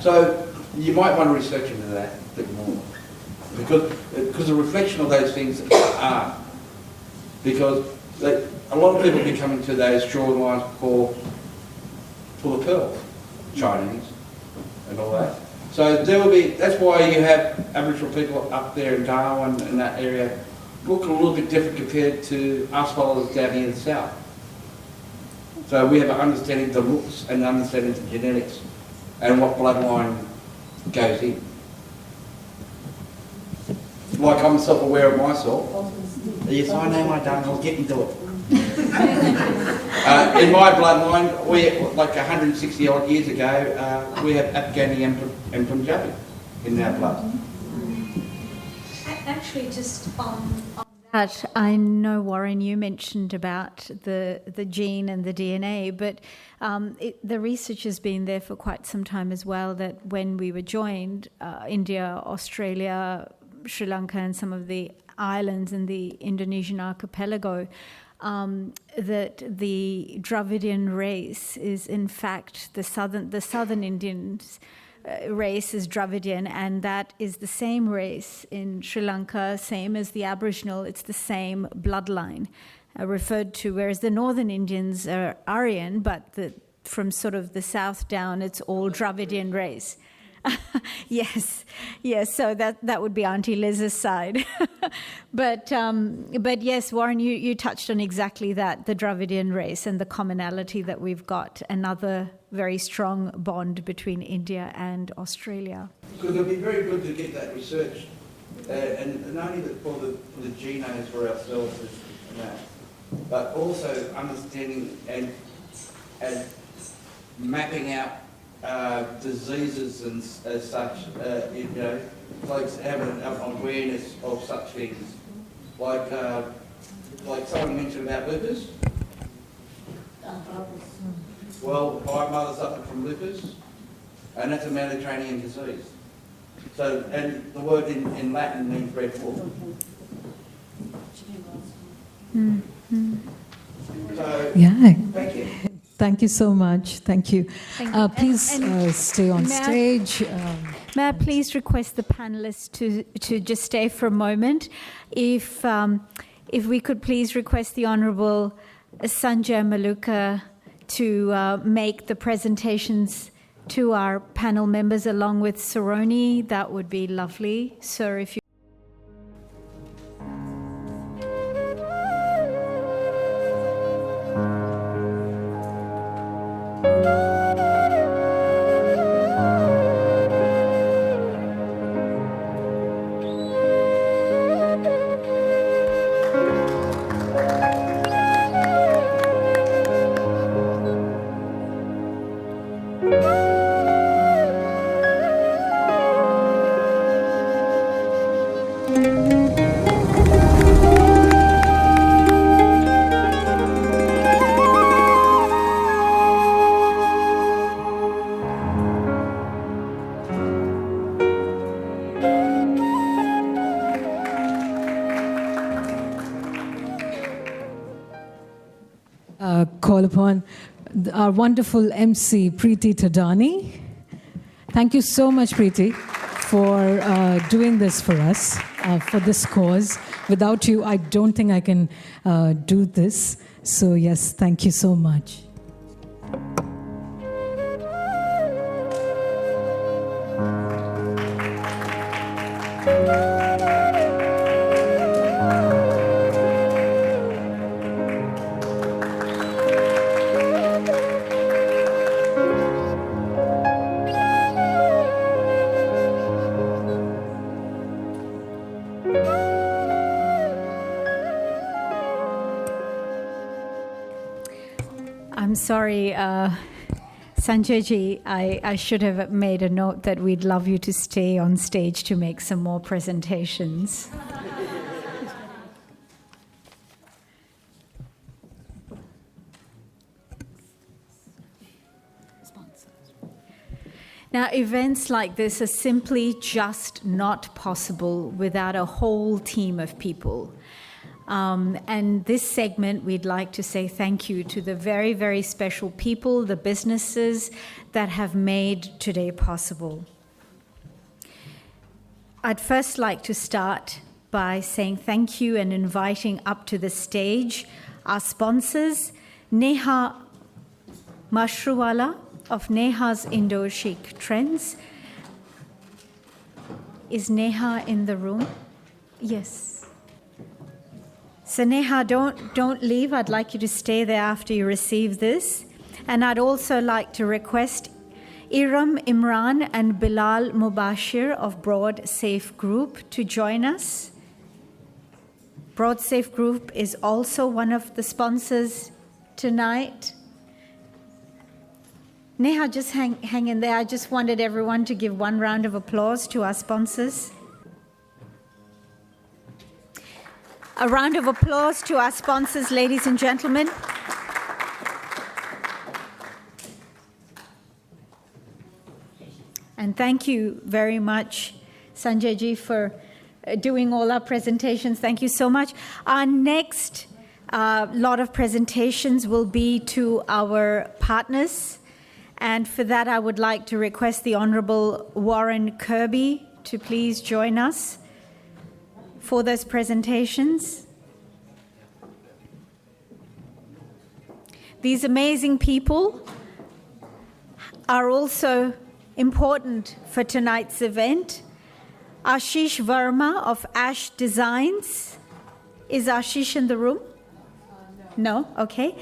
So you might want to research into that a bit more, because the reflection of those things are, because a lot of people be coming to those shorelines for the pearl, Chinese and all that. So there will be, that's why you have Aboriginal people up there in Darwin and that area look a little bit different compared to us fellows down here in the south. So we have an understanding of the looks and an understanding of the genetics and what bloodline goes in. Like I'm self-aware of myself. Yes, I know my darling, I'll get into it. In my bloodline, we, like 160 odd years ago, we have Afghani and Punjabi in our blood. Actually, just on that, I know, Warren, you mentioned about the gene and the DNA, but the research has been there for quite some time as well, that when we were joined, India, Australia, Sri Lanka and some of the islands in the Indonesian archipelago, that the Dravidian race is in fact the southern Indians race is Dravidian, and that is the same race in Sri Lanka, same as the Aboriginal. It's the same bloodline referred to, whereas the northern Indians are Aryan, but from sort of the south down, it's all Dravidian race. Yes, so that would be Auntie Liz's side. But yes, Warren, you touched on exactly that, the Dravidian race and the commonality that we've got, another very strong bond between India and Australia. Because it'd be very good to get that research, and not only for the genomes for ourselves and that, but also understanding and mapping out diseases and as such, folks have an awareness of such things, like someone mentioned about lupus. Well, my mother suffered from lupus, and that's a Mediterranean disease. So, and the word in Latin means red wolf. Mm-hmm. So, yeah. Thank you. Thank you so much. Thank you. Please stay on stage. May I please request the panelists to just stay for a moment? If we could please request the Honourable Sanjay Maluka to make the presentations to our panel members along with Saroni, that would be lovely. Sir, if you call upon our wonderful MC, Preeti Tadani. Thank you so much, Preeti, for doing this for us, for this cause. Without you, I don't think I can do this. So yes, thank you so much. I'm sorry, Sanjayji, I should have made a note that we'd love you to stay on stage to make some more presentations. Now, events like this are simply just not possible without a whole team of people. And this segment, we'd like to say thank you to the very, very special people, the businesses that have made today possible. I'd first like to start by saying thank you and inviting up to the stage our sponsors, Neha Mashruwala of Neha's Indo-Sikh Trends. Is Neha in the room? Yes. So Neha, don't leave. I'd like you to stay there after you receive this. And I'd also like to request Iram Imran and Bilal Mubashir of Broad Safe Group to join us. Broad Safe Group is also one of the sponsors tonight. Neha, just hang in there. I just wanted everyone to give one round of applause to our sponsors. A round of applause to our sponsors, ladies and gentlemen. And thank you very much, Sanjayji, for doing all our presentations. Thank you so much. Our next lot of presentations will be to our partners. And for that, I would like to request the Honourable Warren Kirby to please join us for those presentations. These amazing people are also important for tonight's event. Ashish Verma of Ash Designs. Is Ashish in the room? No? Okay.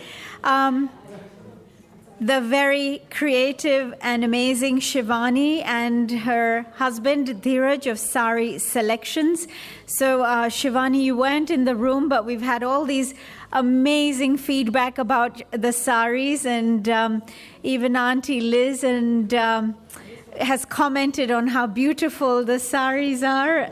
The very creative and amazing Shivani and her husband Dheeraj of Sari Selections. So Shivani, you weren't in the room, but we've had all these amazing feedback about the saris, and even Auntie Liz has commented on how beautiful the saris are.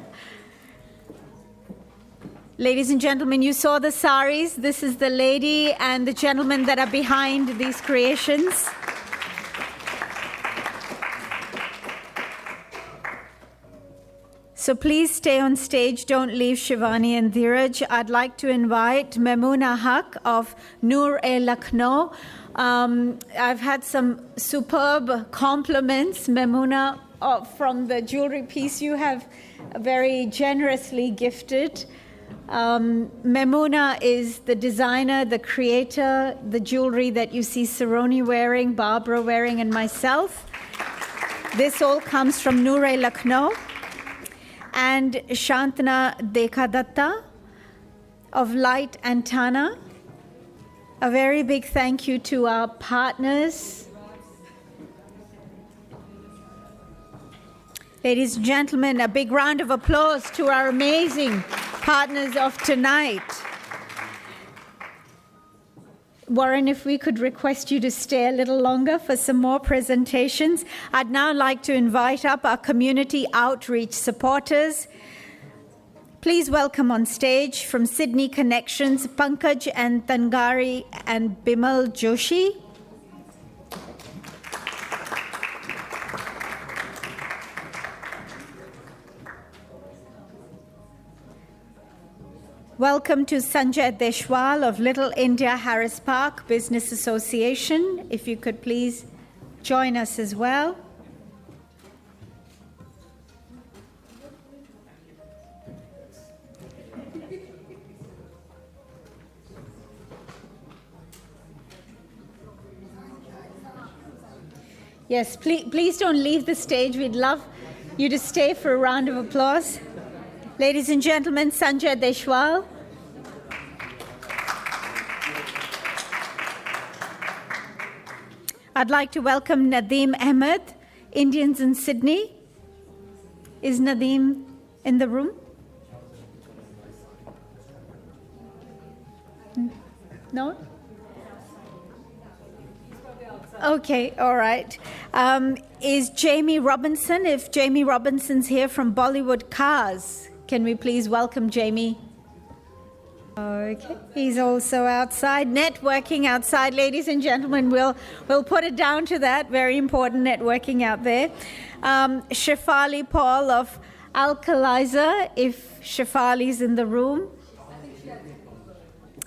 Ladies and gentlemen, you saw the saris. This is the lady and the gentleman that are behind these creations. So please stay on stage. Don't leave, Shivani and Dheeraj. I'd like to invite Memuna Haq of Noor-e-Lucknow. I've had some superb compliments, Memuna, from the jewelry piece you have very generously gifted. Memuna is the designer, the creator, the jewelry that you see Saroni wearing, Barbara wearing, and myself. This all comes from Noor-e-Lucknow. And Shantana Dekadatta of Light and Tana. A very big thank you to our partners. Ladies and gentlemen, a big round of applause to our amazing partners of tonight. Warren, if we could request you to stay a little longer for some more presentations. I'd now like to invite up our community outreach supporters. Please welcome on stage from Sydney Connections, Pankaj and Tangari and Bimal Joshi. Welcome to Sanjay Deshwal of Little India Harris Park Business Association. If you could please join us as well. Yes, please don't leave the stage. We'd love you to stay for a round of applause. Ladies and gentlemen, Sanjay Deshwal. I'd like to welcome Nadeem Ahmed, Indians in Sydney. Is Nadeem in the room? No? Okay, all right. Is Jamie Robinson, if Jamie Robinson's here from Bollywood Cars, can we please welcome Jamie? Okay, he's also outside, networking outside, ladies and gentlemen. We'll put it down to that. Very important networking out there. Shefali Paul of Alkalizer, if Shefali's in the room.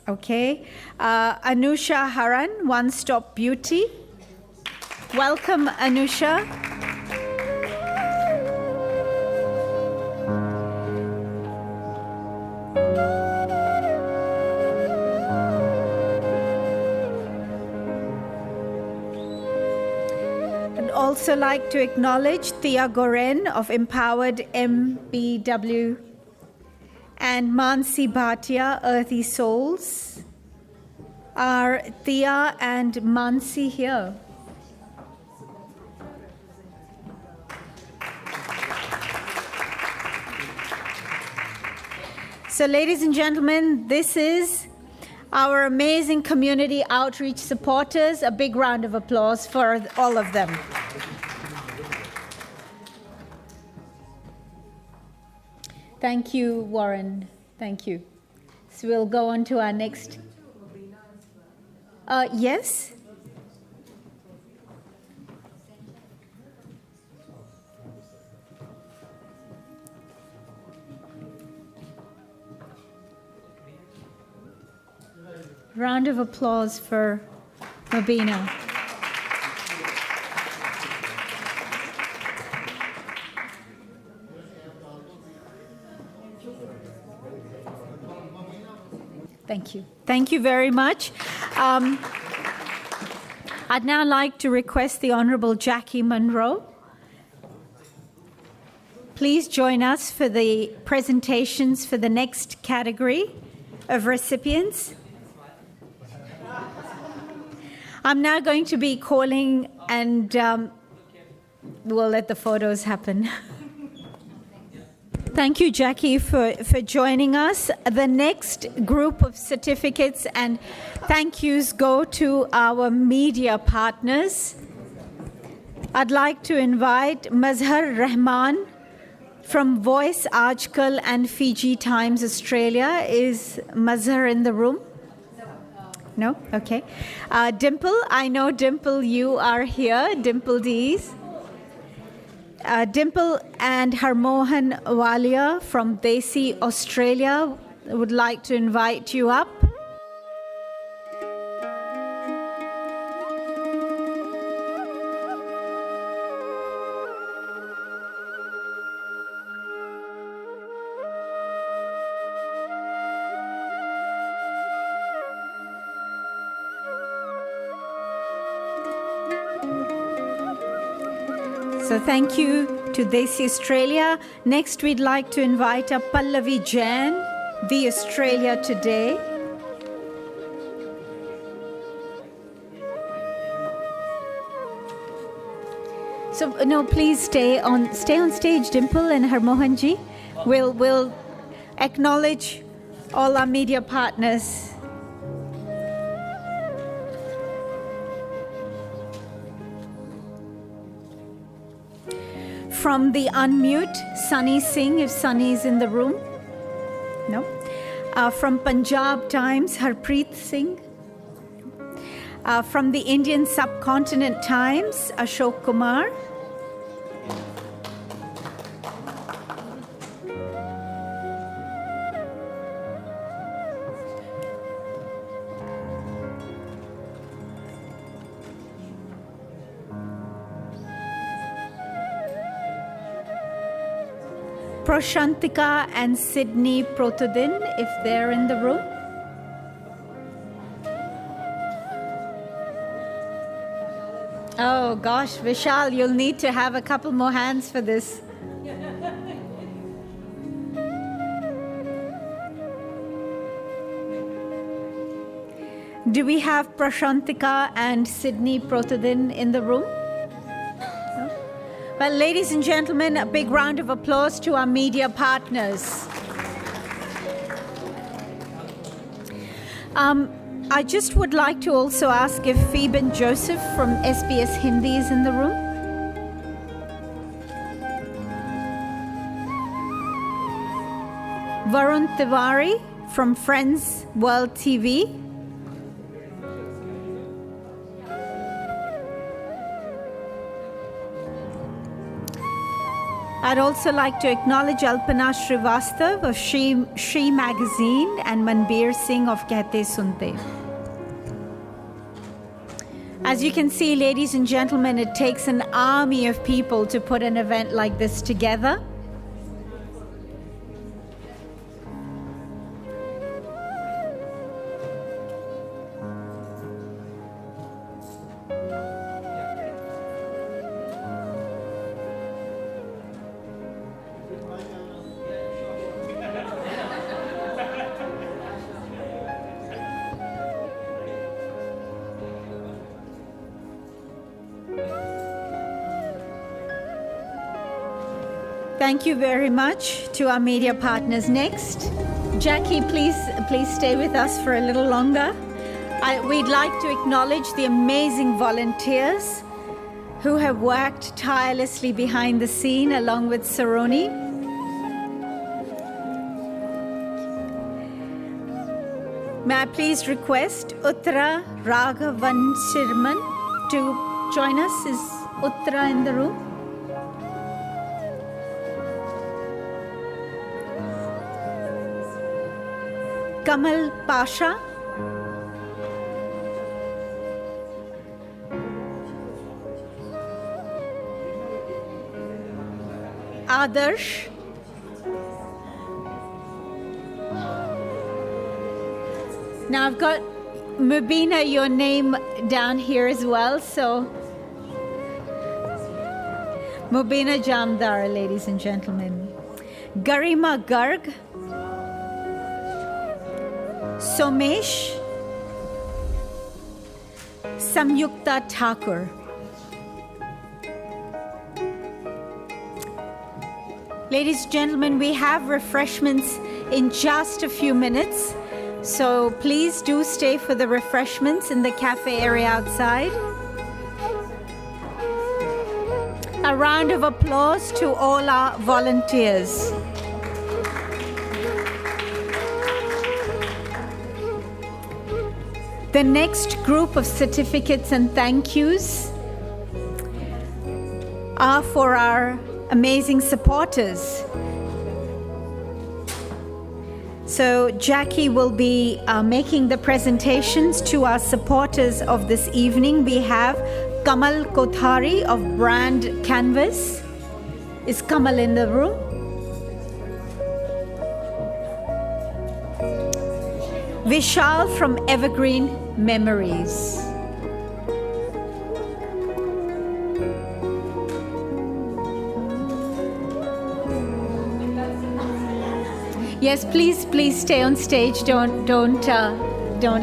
Okay. Anusha Haran, One Stop Beauty. Welcome, Anusha. I'd also like to acknowledge Thea Goren of Empowered MBW and Mansi Bhatia, Earthy Souls. Are Thea and Mansi here? So, ladies and gentlemen, this is our amazing community outreach supporters. A big round of applause for all of them. Thank you, Warren. Thank you. So we'll go on to our next. Yes? Round of applause for Mabina. Thank you. Thank you very much. I'd now like to request the Honourable Jackie Munro. Please join us for the presentations for the next category of recipients. I'm now going to be calling, and we'll let the photos happen. Thank you, Jackie, for joining us. The next group of certificates and thank yous go to our media partners. I'd like to invite Mazhar Rahman from Voice Ajkal and Fiji Times Australia. Is Mazhar in the room? No? Okay. Dimple, I know Dimple, you are here. Dimple Dees. Dimple and Harmohan Walia from Desi, Australia, would like to invite you up. So thank you to Desi Australia. Next, we'd like to invite up Pallavi Jain, The Australia Today. So no, please stay on stage, Dimple and Harmohanji. We'll acknowledge all our media partners. From the unmute, Sunny Singh, if Sunny is in the room. No. From Punjab Times, Harpreet Singh. From the Indian Subcontinent Times, Ashok Kumar. Prashantika and Sydney Protodin, if they're in the room. Oh gosh, Vishal, you'll need to have a couple more hands for this. Do we have Prashantika and Sydney Protodin in the room? Well, ladies and gentlemen, a big round of applause to our media partners. I just would like to also ask if Phoeben Joseph from SBS Hindi is in the room. Varun Tiwari from Friends World TV. I'd also like to acknowledge Alpana Srivastav of Shri Magazine and Manbir Singh of Kehte Sunte. As you can see, ladies and gentlemen, it takes an army of people to put an event like this together. Thank you very much to our media partners. Next, Jackie, please stay with us for a little longer. We'd like to acknowledge the amazing volunteers who have worked tirelessly behind the scene along with Saroni. May I please request Uttara Raghavan Shirman to join us? Is Uttara in the room? Kamal Pasha. Adarsh. Now I've got Mubina, your name down here as well, so Mubina Jamdar, ladies and gentlemen. Garima Garg. Somesh, Samyukta Thakur. Ladies and gentlemen, we have refreshments in just a few minutes, so please do stay for the refreshments in the cafe area outside. A round of applause to all our volunteers. The next group of certificates and thank yous are for our amazing supporters. So Jackie will be making the presentations to our supporters of this evening. We have Kamal Kothari of Brand Canvas. Is Kamal in the room? Vishal from Evergreen Memories. Yes, please stay on stage. Don't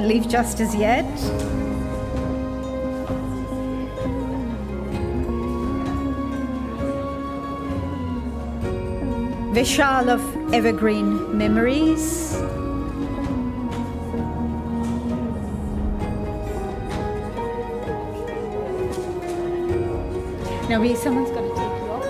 leave just as yet. Vishal of Evergreen Memories. Now, someone's got to take you off.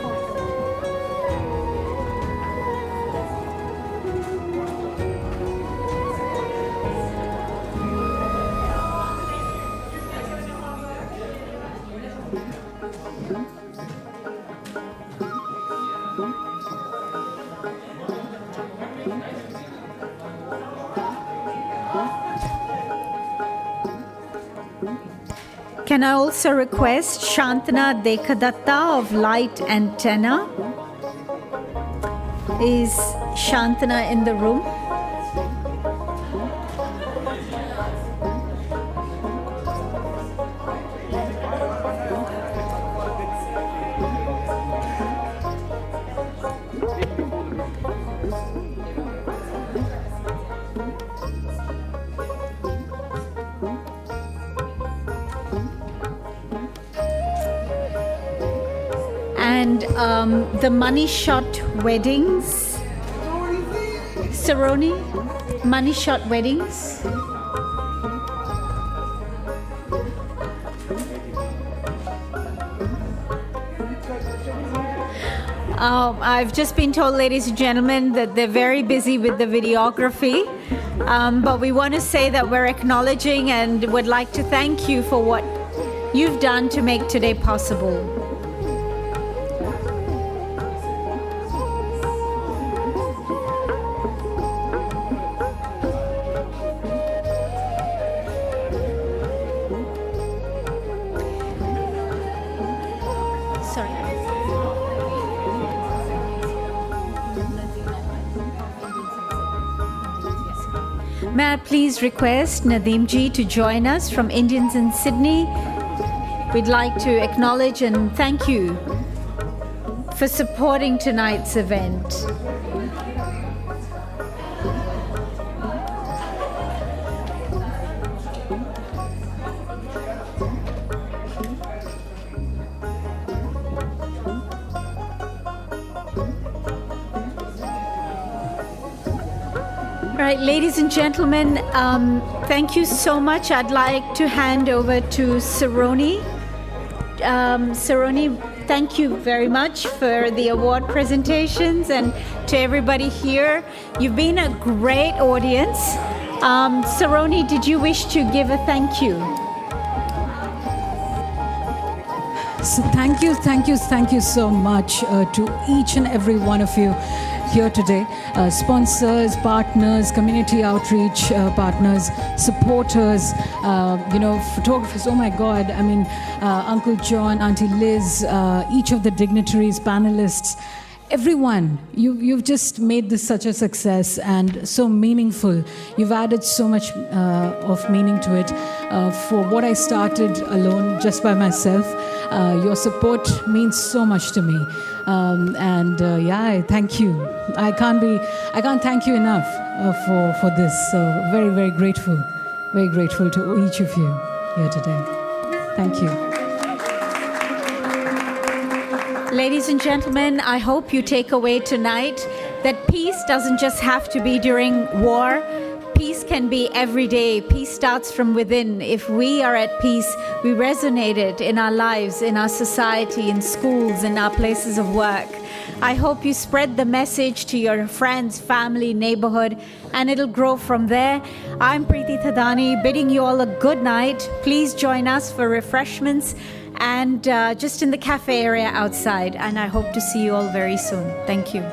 Can I also request Shantana Dekadatta of Light Antenna? Is Shantana in the room? And the Money Shot Weddings. Saroni, Money Shot Weddings. I've just been told, ladies and gentlemen, that they're very busy with the videography. But we want to say that we're acknowledging and would like to thank you for what you've done to make today possible. May I please request Nadeem ji to join us from Indians in Sydney. We'd like to acknowledge and thank you for supporting tonight's event. All right, ladies and gentlemen, thank you so much. I'd like to hand over to Saroni. Saroni, thank you very much for the award presentations, and to everybody here. You've been a great audience. Saroni, did you wish to give a thank you? So thank you so much to each and every one of you here today. Sponsors, partners, community outreach partners, supporters, photographers. Oh my God, I mean, Uncle John, Auntie Liz, each of the dignitaries, panelists, everyone, you've just made this such a success and so meaningful. You've added so much of meaning to it. For what I started alone, just by myself, your support means so much to me. I thank you. I can't thank you enough for this. So very, very grateful to each of you here today. Thank you. Ladies and gentlemen, I hope you take away tonight that peace doesn't just have to be during war. Peace can be every day. Peace starts from within. If we are at peace, we resonate it in our lives, in our society, in schools, in our places of work. I hope you spread the message to your friends, family, neighborhood, and it'll grow from there. I'm Preeti Thadani, bidding you all a good night. Please join us for refreshments and just in the cafe area outside. And I hope to see you all very soon. Thank you.